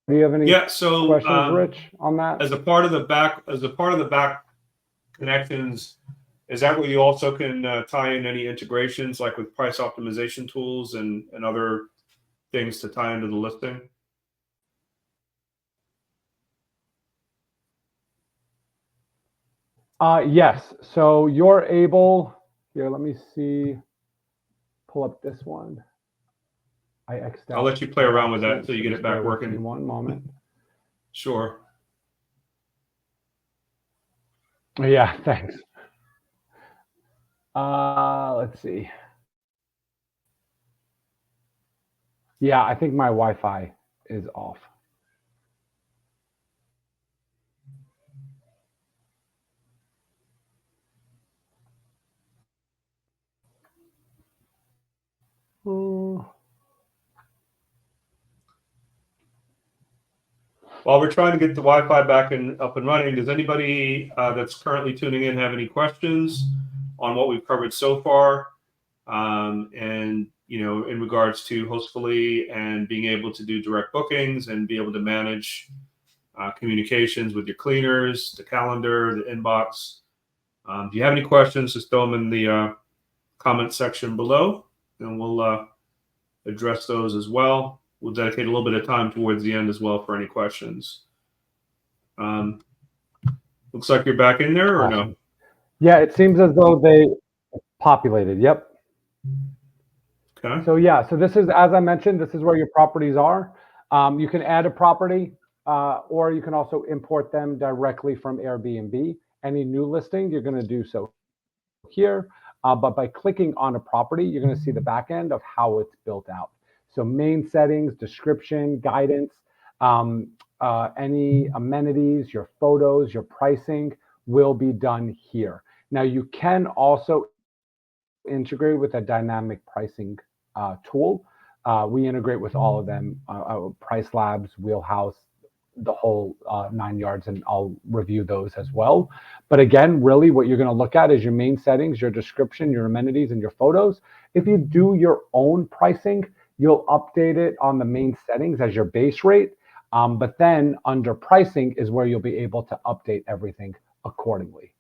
Do you have any questions, Rich, on that? As a part of the back connections, is that where you also can tie in any integrations like with price optimization tools and other things to tie into the listing? Yes. So you're able, here, let me see, pull up this one. I X'd out. I'll let you play around with that until you get it back working. One moment. Sure. Yeah, thanks. Let's see. Yeah, I think my Wi-Fi is off. While we're trying to get the Wi-Fi back up and running, does anybody that's currently tuning in have any questions on what we've covered so far? And in regards to Hostfully and being able to do direct bookings and be able to manage communications with your cleaners, the calendar, the inbox. If you have any questions, just throw them in the comment section below, and we'll address those as well. We'll dedicate a little bit of time towards the end as well for any questions. Looks like you're back in there, or awesome. No? Yeah, it seems as though they populated. Yep. Okay. So yeah, so this is, as I mentioned, this is where your properties are. You can add a property, or you can also import them directly from Airbnb. Any new listing, you're going to do so here. But by clicking on a property, you're going to see the back end of how it's built out. So main settings, description, guidance, any amenities, your photos, your pricing will be done here. Now you can also integrate with a dynamic pricing tool. We integrate with all of them, Price Labs, Wheelhouse, the whole 9 yards, and I'll review those as well. But again, really what you're going to look at is your main settings, your description, your amenities, and your photos. If you do your own pricing, you'll update it on the main settings as your base rate. But then under pricing is where you'll be able to update everything accordingly.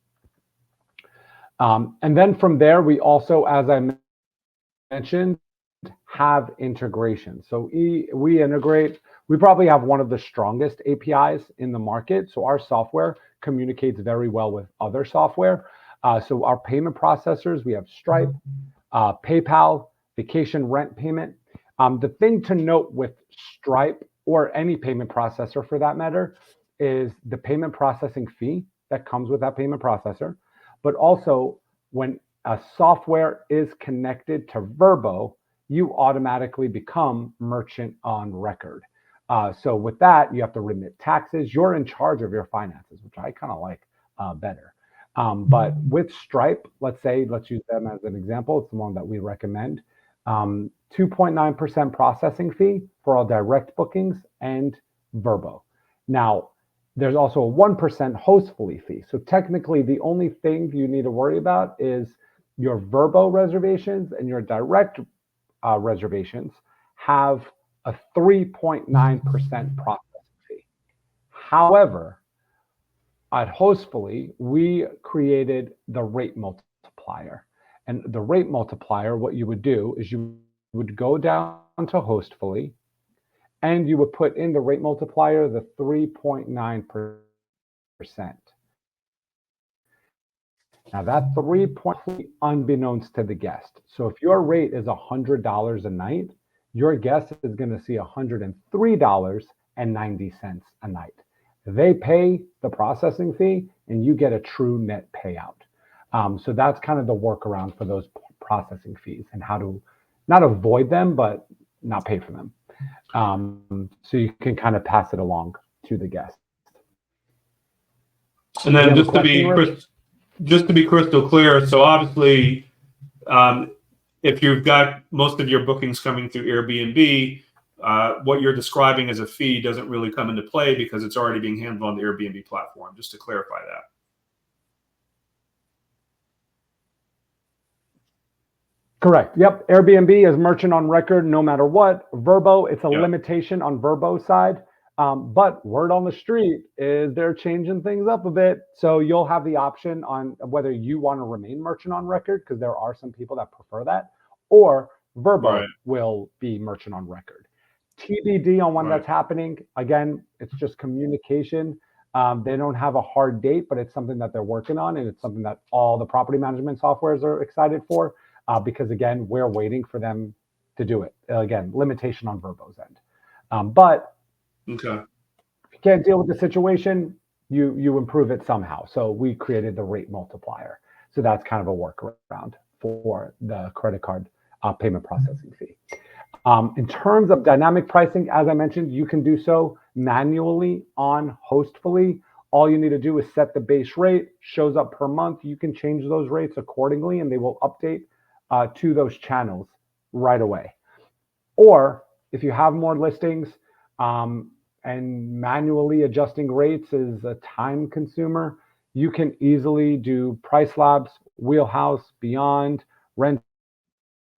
And then from there, we also, as I mentioned, have integration. So we integrate, we probably have one of the strongest APIs in the market. So our software communicates very well with other software. So our payment processors, we have Stripe, PayPal, vacation rent payment. The thing to note with Stripe or any payment processor for that matter is the payment processing fee that comes with that payment processor. But also when a software is connected to Vrbo, you automatically become merchant on record. So with that, you have to remit taxes. You're in charge of your finances, which I kind of like better. But with Stripe, let's use them as an example. It's the one that we recommend. 2.9% processing fee for all direct bookings and Vrbo. Now, there's also a 1% Hostfully fee. So technically, the only thing you need to worry about is your Vrbo reservations, and your direct reservations have a 3.9% processing fee. However, at Hostfully, we created the rate multiplier. And the rate multiplier, what you would do is you would go down to Hostfully, and you would put in the rate multiplier, the 3.9%. Now that 3.3 unbeknownst to the guest. So if your rate is $100 a night, your guest is going to see $103.90 a night. They pay the processing fee, and you get a true net payout. So that's kind of the workaround for those processing fees and how to not avoid them, but not pay for them. So you can kind of pass it along to the guest. And then just to be crystal clear, so obviously, if you've got most of your bookings coming through Airbnb, what you're describing as a fee doesn't really come into play because it's already being handled on the Airbnb platform, just to clarify that. Correct. Yep. Airbnb is merchant on record no matter what. Vrbo, it's a limitation on Vrbo's side. But word on the street is they're changing things up a bit. So you'll have the option on whether you want to remain merchant on record, because there are some people that prefer that, or Vrbo will be merchant on record. TBD on when that's happening. Again, it's just communication. They don't have a hard date, but it's something that they're working on, and it's something that all the property management softwares are excited for, because again, we're waiting for them to do it. Again, limitation on Vrbo's end. But if you can't deal with the situation, you improve it somehow. So we created the rate multiplier. So that's kind of a workaround for the credit card payment processing fee. In terms of dynamic pricing, as I mentioned, you can do so manually on Hostfully. All you need to do is set the base rate, shows up per month. You can change those rates accordingly, and they will update to those channels right away. Or if you have more listings, and manually adjusting rates is a time consumer, you can easily do Price Labs, Wheelhouse, Beyond, Rented,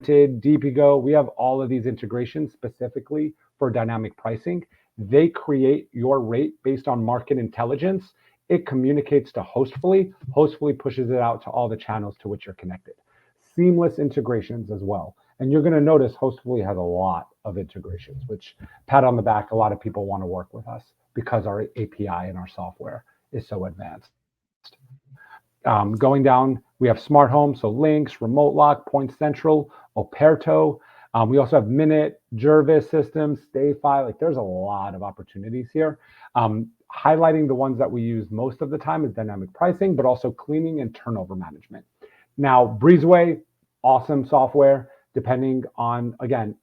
DPGo. We have all of these integrations specifically for dynamic pricing. They create your rate based on market intelligence. It communicates to Hostfully. Hostfully pushes it out to all the channels to which you're connected. Seamless integrations as well. And you're going to notice Hostfully has a lot of integrations, which, pat on the back, a lot of people want to work with us because our API and our software is so advanced. Going down, we have smart home, so Lynx, Remote Lock, Point Central, Operto. We also have Minute, Jervis Systems, StayFi. Like, there's a lot of opportunities here. Highlighting the ones that we use most of the time is dynamic pricing, but also cleaning and turnover management. Now, Breezeway, awesome software. Depending on, again,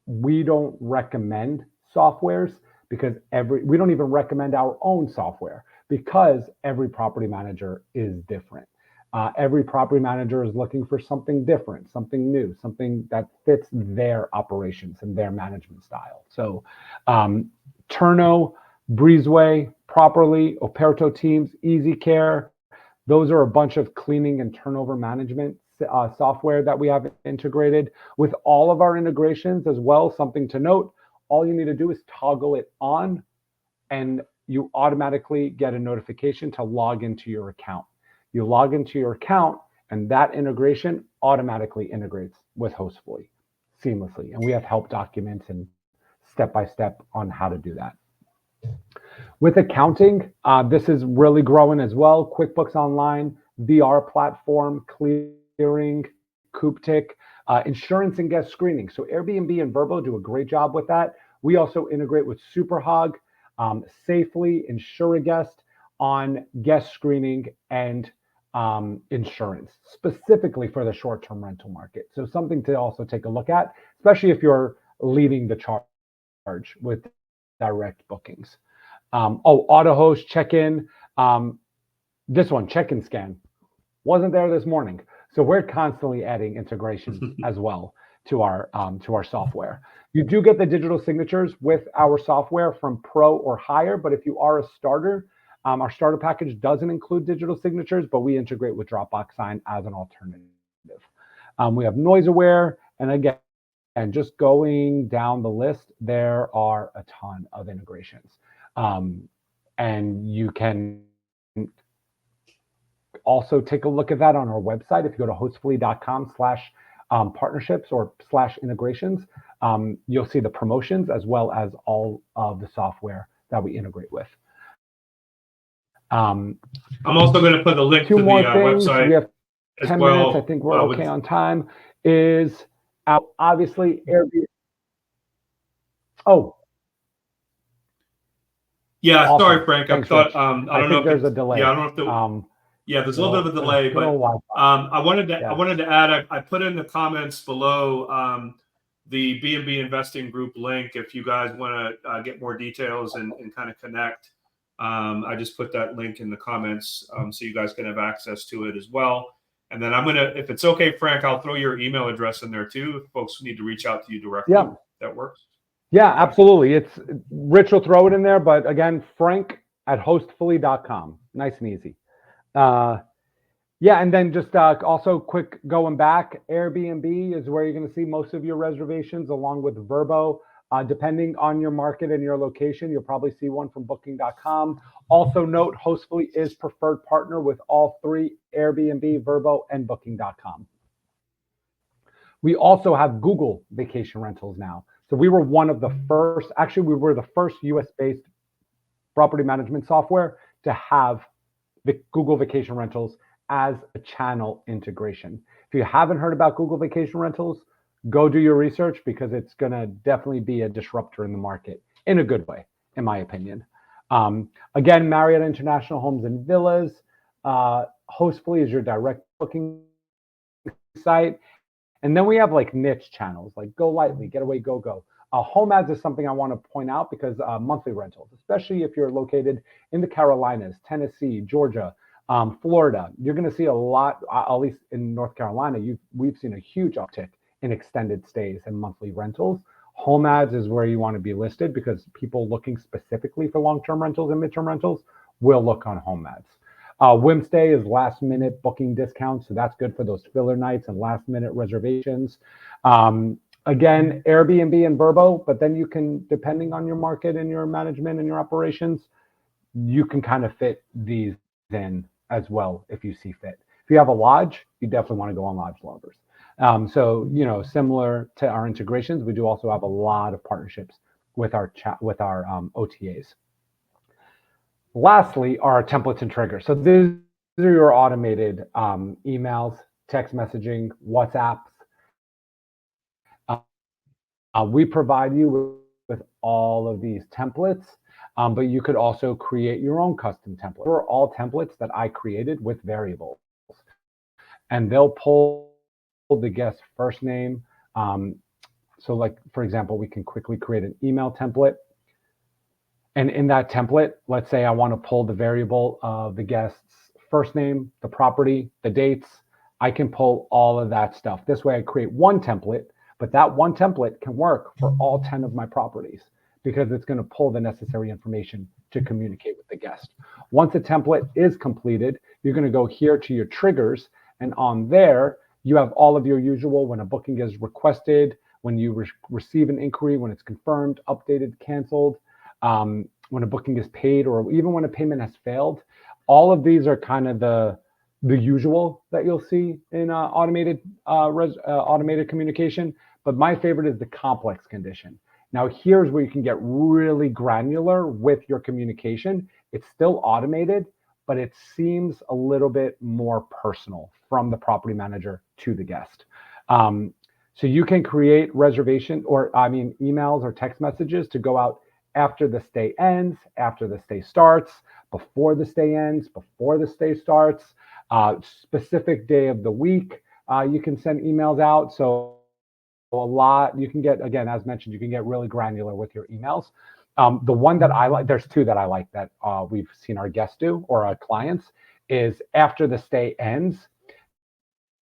we don't recommend softwares because we don't even recommend our own software because every property manager is different. Every property manager is looking for something different, something new, something that fits their operations and their management style. So Turno, Breezeway, Properly, Operto Teams, Easy Care. Those are a bunch of cleaning and turnover management software that we have integrated. With all of our integrations as well, something to note, all you need to do is toggle it on and you automatically get a notification to log into your account. You log into your account and that integration automatically integrates with Hostfully seamlessly. And we have help documents and step-by-step on how to do that. With accounting, this is really growing as well. QuickBooks Online, VR platform, clearing, CoopTick, insurance and guest screening. So Airbnb and Vrbo do a great job with that. We also integrate with Superhog, Safely, Insure a Guest on guest screening and insurance, specifically for the short-term rental market. So something to also take a look at, especially if you're leading the charge with direct bookings. Auto host, check-in. This one, check-in scan, wasn't there this morning. So we're constantly adding integrations as well to our software. You do get the digital signatures with our software from Pro or higher, but if you are a starter, our starter package doesn't include digital signatures, but we integrate with Dropbox Sign as an alternative. We have Noise Aware, and again, and just going down the list, there are a ton of integrations. And you can also take a look at that on our website. If you go to hostfully.com/partnerships or /integrations, you'll see the promotions as well as all of the software that we integrate with. I'm also going to put a link to the website. We have 10 minutes. Well, I think we're okay on time. Is obviously Airbnb. Oh. Yeah, awesome. Sorry, Frank. Thanks, I thought I don't know if there's a delay. Yeah, I don't know if there's a little bit of a delay, but I wanted to add. I put in the comments below the B&B Investing Group link if you guys want to get more details and kind of connect. I just put that link in the comments so you guys can have access to it as well. And then I'm gonna, if it's okay, Frank, I'll throw your email address in there too if folks need to reach out to you directly. Yeah, that works. Yeah, absolutely. It's Rich will throw it in there, but again, frank@hostfully.com. Nice and easy. Yeah, and then just also quick going back, Airbnb is where you're going to see most of your reservations, along with Vrbo. Depending on your market and your location, you'll probably see one from Booking.com. Also note, Hostfully is preferred partner with all three, Airbnb, Vrbo, and Booking.com. We also have Google Vacation Rentals now. So we were one of the first, actually we were the first US-based property management software to have the Google Vacation Rentals as a channel integration. If you haven't heard about Google Vacation Rentals, go do your research because it's going to definitely be a disruptor in the market in a good way, in my opinion. Again, Marriott International Homes and Villas. Hostfully is your direct booking site. And then we have like niche channels like Go Lightly, Getaway Go. Home ads is something I want to point out because monthly rentals, especially if you're located in the Carolinas, Tennessee, Georgia, Florida, you're going to see a lot, at least in North Carolina, we've seen a huge uptick in extended stays and monthly rentals. Home ads is where you want to be listed because people looking specifically for long-term rentals and midterm rentals will look on home ads. Whimstay is last minute booking discounts. So that's good for those filler nights and last minute reservations. Again, Airbnb and Vrbo, but then you can, depending on your market and your management and your operations, you can kind of fit these in as well if you see fit. If you have a lodge, you definitely want to go on Lodge Lovers. So, similar to our integrations, we do also have a lot of partnerships with our OTAs. Lastly, our templates and triggers. So these are your automated emails, text messaging, WhatsApps. We provide you with all of these templates, but you could also create your own custom template. They're all templates that I created with variables, and they'll pull the guest's first name. So like, for example, we can quickly create an email template. And in that template, let's say I want to pull the variable of the guest's first name, the property, the dates. I can pull all of that stuff. This way I create one template, but that one template can work for all 10 of my properties because it's going to pull the necessary information to communicate with the guest. Once a template is completed, you're going to go here to your triggers, and on there, you have all of your usual when a booking is requested, when you receive an inquiry, when it's confirmed, updated, canceled, when a booking is paid, or even when a payment has failed. All of these are kind of the usual that you'll see in automated communication. But my favorite is the complex condition. Now, here's where you can get really granular with your communication. It's still automated, but it seems a little bit more personal from the property manager to the guest. So you can create emails or text messages to go out after the stay ends, after the stay starts, before the stay ends, before the stay starts, specific day of the week. You can send emails out. So you can get, again, as mentioned, you can get really granular with your emails. The one that I like, there's two that I like that we've seen our guests do, or our clients, is after the stay ends,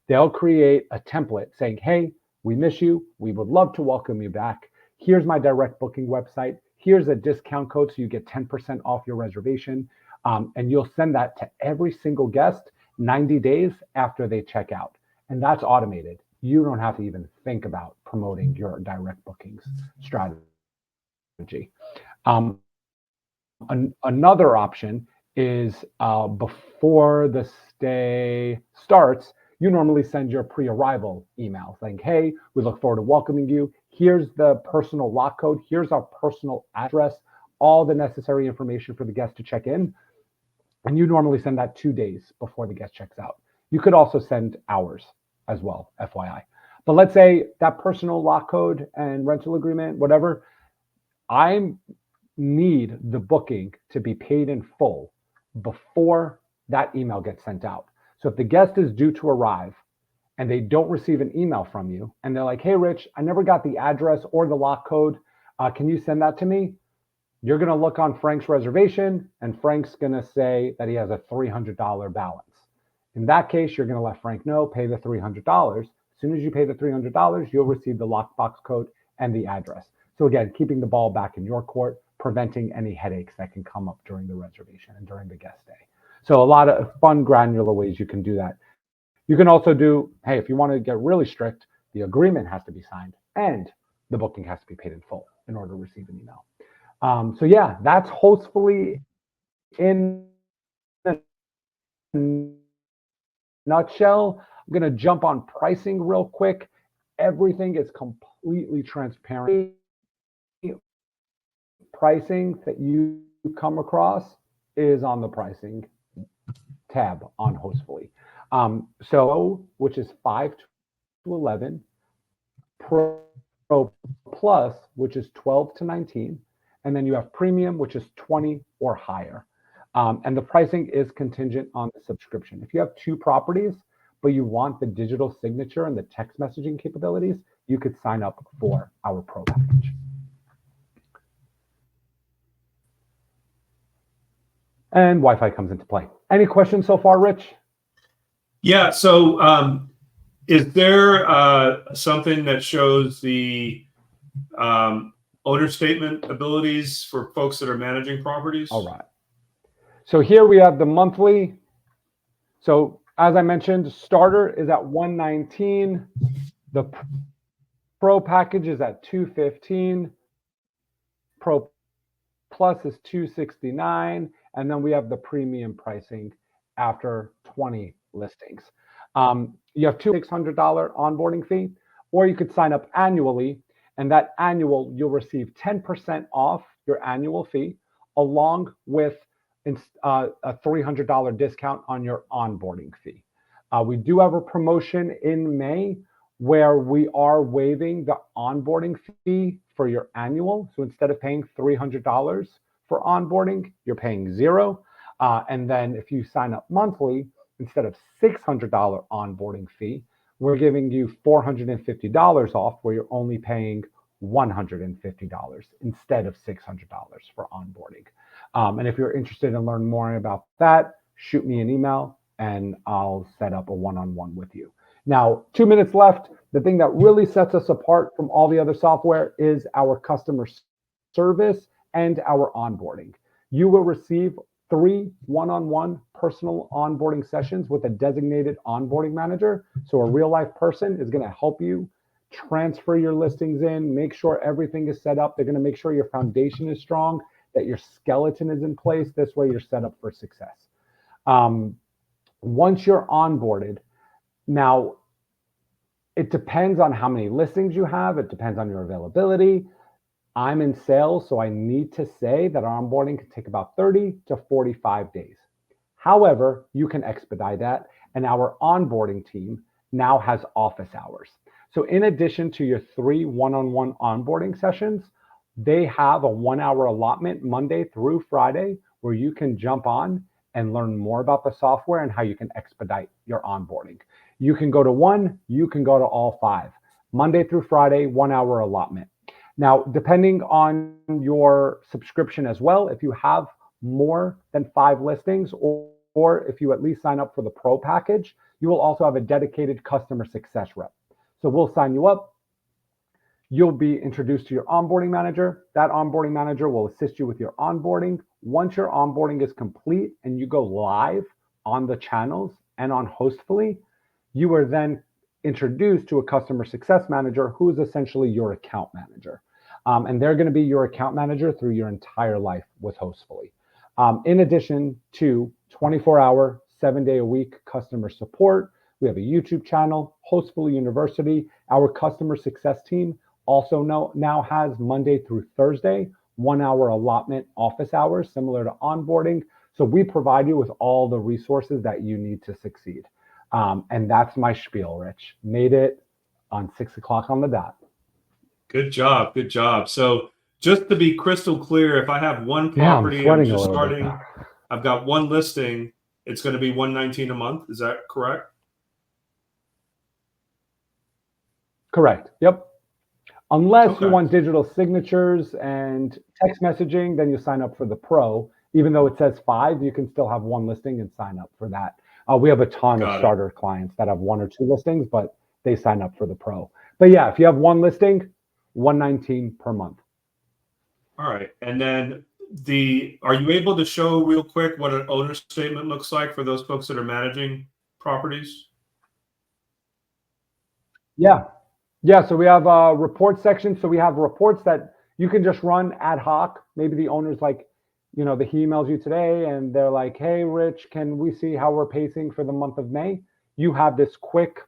they'll create a template saying, hey, we miss you. We would love to welcome you back. Here's my direct booking website. Here's a discount code so you get 10% off your reservation. And you'll send that to every single guest 90 days after they check out. And that's automated. You don't have to even think about promoting your direct bookings strategy. Another option is before the stay starts, you normally send your pre-arrival email saying, hey, we look forward to welcoming you. Here's the personal lock code. Here's our personal address, all the necessary information for the guest to check in. And you normally send that 2 days before the guest checks out. You could also send hours as well, FYI. But let's say that personal lock code and rental agreement, whatever, I need the booking to be paid in full before that email gets sent out. So if the guest is due to arrive and they don't receive an email from you and they're like, hey, Rich, I never got the address or the lock code. Can you send that to me? You're going to look on Frank's reservation and Frank's going to say that he has a $300 balance. In that case, you're going to let Frank know, pay the $300. As soon as you pay the $300, you'll receive the lockbox code and the address. So again, keeping the ball back in your court, preventing any headaches that can come up during the reservation and during the guest stay. So a lot of fun, granular ways you can do that. You can also do, hey, if you want to get really strict, the agreement has to be signed and the booking has to be paid in full in order to receive an email. So yeah, that's Hostfully in a nutshell. I'm going to jump on pricing real quick. Everything is completely transparent. Pricing that you come across is on the pricing tab on Hostfully. So, which is 5 to 11, Pro Plus, which is 12 to 19, and then you have Premium, which is 20 or higher. And the pricing is contingent on the subscription. If you have 2 properties, but you want the digital signature and the text messaging capabilities, you could sign up for our Pro package. And Wi-Fi comes into play. Any questions so far, Rich? Yeah. So is there something that shows the owner statement abilities for folks that are managing properties? All right. So here we have the monthly. So as I mentioned, starter is at $119. The Pro package is at $215. Pro Plus is $269. And then we have the premium pricing after 20 listings. You have $600 onboarding fee, or you could sign up annually, and that annual, you'll receive 10% off your annual fee, along with a $300 discount on your onboarding fee. We do have a promotion in May where we are waiving the onboarding fee for your annual. So instead of paying $300 for onboarding, you're paying $0. And then if you sign up monthly, instead of $600 onboarding fee, we're giving you $450 off, where you're only paying $150 instead of $600 for onboarding. And if you're interested in learning more about that, shoot me an email and I'll set up a one-on-one with you. Now, 2 minutes left. The thing that really sets us apart from all the other software is our customer service, and our onboarding. You will receive 3 one-on-one personal onboarding sessions with a designated onboarding manager. So a real life person is going to help you transfer your listings in, make sure everything is set up. They're going to make sure your foundation is strong, that your skeleton is in place. This way you're set up for success. Once you're onboarded, now it depends on how many listings you have. It depends on your availability. I'm in sales, so I need to say that our onboarding can take about 30 to 45 days. However, you can expedite that, and our onboarding team now has office hours. So in addition to your 3 one-on-one onboarding sessions, they have a 1-hour allotment Monday through Friday where you can jump on and learn more about the software and how you can expedite your onboarding. You can go to 1, you can go to all 5. Monday through Friday, 1-hour allotment. Now, depending on your subscription as well, if you have more than 5 listings, or if you at least sign up for the pro package, you will also have a dedicated customer success rep. So we'll sign you up. You'll be introduced to your onboarding manager. That onboarding manager will assist you with your onboarding. Once your onboarding is complete and you go live on the channels and on Hostfully, you are then introduced to a customer success manager who is essentially your account manager. And they're going to be your account manager through your entire life with Hostfully. In addition to 24-hour, 7-day-a-week customer support, we have a YouTube channel, Hostfully University. Our customer success team also now has Monday through Thursday, 1-hour allotment office hours, similar to onboarding. So we provide you with all the resources that you need to succeed. And that's my spiel, Rich. Made it on 6 o'clock on the dot. Good job. Good job. So just to be crystal clear, if I have one property, I'm just starting, I've got 1 listing, it's going to be $119 a month. Is that correct? Correct. Yep. Unless you want digital signatures and text messaging, then you sign up for the pro. Even though it says 5, you can still have 1 listing and sign up for that. We have a ton of starter clients that have 1 or 2 listings, but they sign up for the pro. But yeah, if you have 1 listing, $119 per month. All right. And then are you able to show real quick what an owner statement looks like for those folks that are managing properties? Yeah. Yeah. So we have a report section. So we have reports that you can just run ad hoc. Maybe the owner's like, he emails you today and they're like, hey, Rich, can we see how we're pacing for the month of May? You have this quick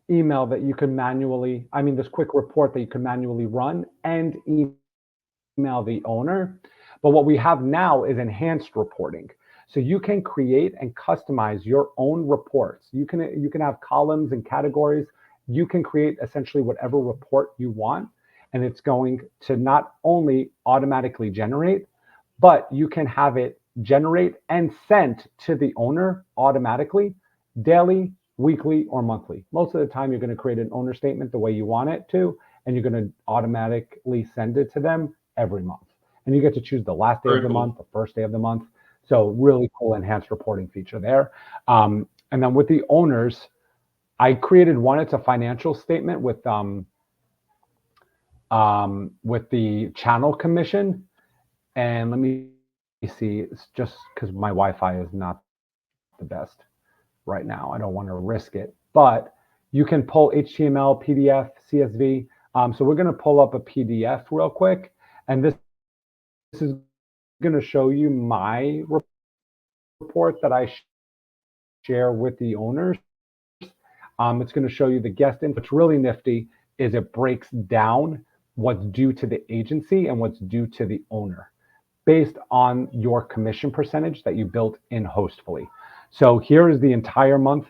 email that you can this quick report that you can manually run and email the owner. But what we have now is enhanced reporting. So you can create and customize your own reports. You can have columns and categories. You can create essentially whatever report you want. And it's going to not only automatically generate, but you can have it generate and sent to the owner automatically, daily, weekly, or monthly. Most of the time, you're going to create an owner statement the way you want it to, and you're going to automatically send it to them every month. And you get to choose the last day of the month, the first day of the month. So really cool enhanced reporting feature there. And then with the owners, I created one. It's a financial statement with the channel commission. And let me see, it's just because my Wi-Fi is not the best right now. I don't want to risk it, but you can pull HTML, PDF, CSV. So we're going to pull up a PDF real quick. And this is going to show you my report that I share with the owners. It's going to show you the guest info. What's really nifty is it breaks down what's due to the agency and what's due to the owner based on your commission percentage that you built in Hostfully. So here is the entire month.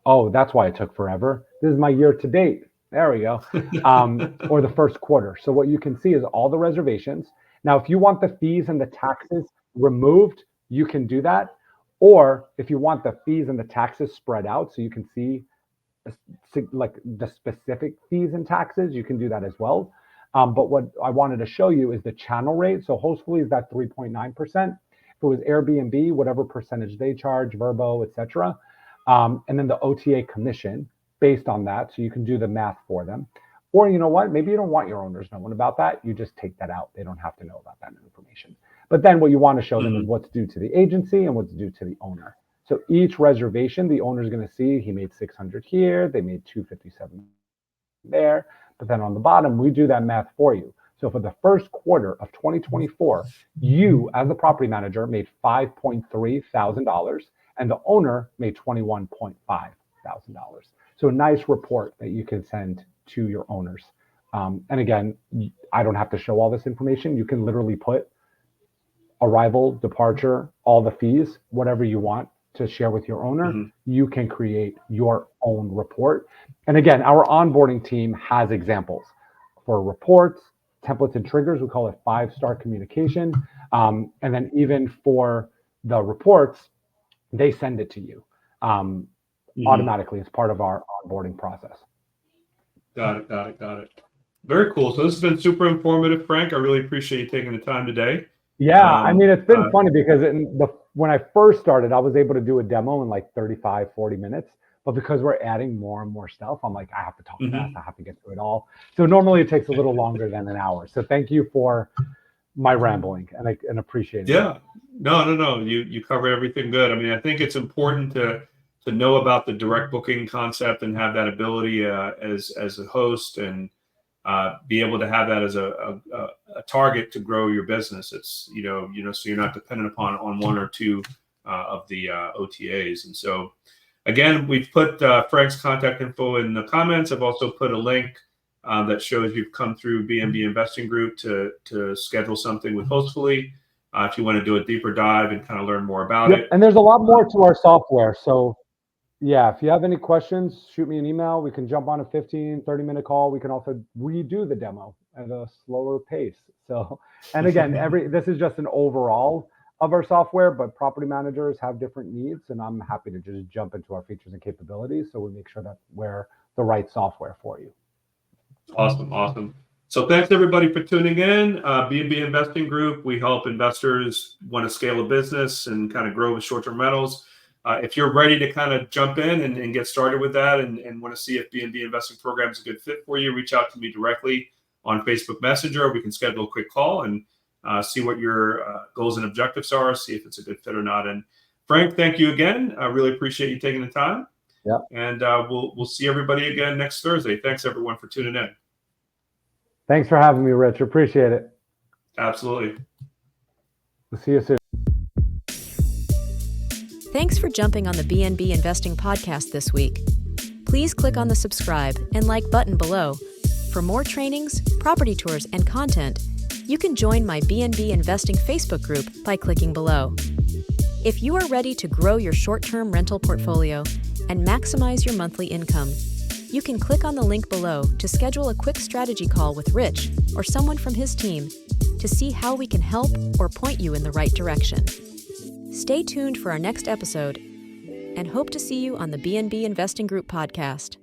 Oh, that's why it took forever. This is my year to date. There we go. Or the first quarter. So what you can see is all the reservations. Now, if you want the fees and the taxes removed, you can do that. Or if you want the fees and the taxes spread out so you can see like the specific fees and taxes, you can do that as well. But what I wanted to show you is the channel rate. So Hostfully is that 3.9%. If it was Airbnb, whatever percentage they charge, Verbo, etc. And then the OTA commission based on that. So you can do the math for them. Or you know what? Maybe you don't want your owners knowing about that. You just take that out. They don't have to know about that information. But then what you want to show them is what's due to the agency and what's due to the owner. So each reservation, the owner is going to see he made 600 here, they made 257 there. But then on the bottom, we do that math for you. So for the first quarter of 2024, you as the property manager made $5.3 thousand and the owner made $21.5 thousand. So a nice report that you can send to your owners. And again, I don't have to show all this information. You can literally put arrival, departure, all the fees, whatever you want to share with your owner. You can create your own report. And again, our onboarding team has examples for reports, templates and triggers. We call it 5-star communication. And then even for the reports, they send it to you automatically as part of our onboarding process. Got it. Very cool. So this has been super informative, Frank. I really appreciate you taking the time today. Yeah, I mean, it's been funny because when I first started, I was able to do a demo in like 35, 40 minutes. But because we're adding more and more stuff, I'm like, I have to talk fast. I have to get through it all. So normally it takes a little longer than an hour. So thank you for my rambling and appreciate it. Yeah, no. You covered everything good. I mean, I think it's important to know about the direct booking concept and have that ability as a host and be able to have that as a target to grow your business. It's so you're not dependent upon one or two of the OTAs. And so again, we've put Frank's contact info in the comments. I've also put a link that shows you've come through B&B Investing Group to schedule something with Hostfully if you want to do a deeper dive and kind of learn more about it. And there's a lot more to our software. So yeah, if you have any questions, shoot me an email. We can jump on a 15, 30-minute call. We can also redo the demo at a slower pace. So, and again, this is just an overall of our software, but property managers have different needs, and I'm happy to just jump into our features and capabilities so we make sure that we're the right software for you. Awesome. So thanks everybody for tuning in. B&B Investing Group, we help investors want to scale a business and kind of grow with short-term rentals. If you're ready to kind of jump in and get started with that and want to see if B&B Investing Program is a good fit for you, reach out to me directly on Facebook Messenger. We can schedule a quick call and see what your goals and objectives are, see if it's a good fit or not. And Frank, thank you again. I really appreciate you taking the time. Yeah. And we'll see everybody again next Thursday. Thanks everyone for tuning in. Thanks for having me, Rich. Appreciate it. Absolutely. We'll see you soon. Thanks for jumping on the B&B Investing podcast this week. Please click on the subscribe and like button below. For more trainings, property tours, and content, you can join my B&B Investing Facebook group by clicking below. If you are ready to grow your short-term rental portfolio and maximize your monthly income, you can click on the link below to schedule a quick strategy call with Rich or someone from his team to see how we can help or point you in the right direction. Stay tuned for our next episode and hope to see you on the B&B Investing Group podcast.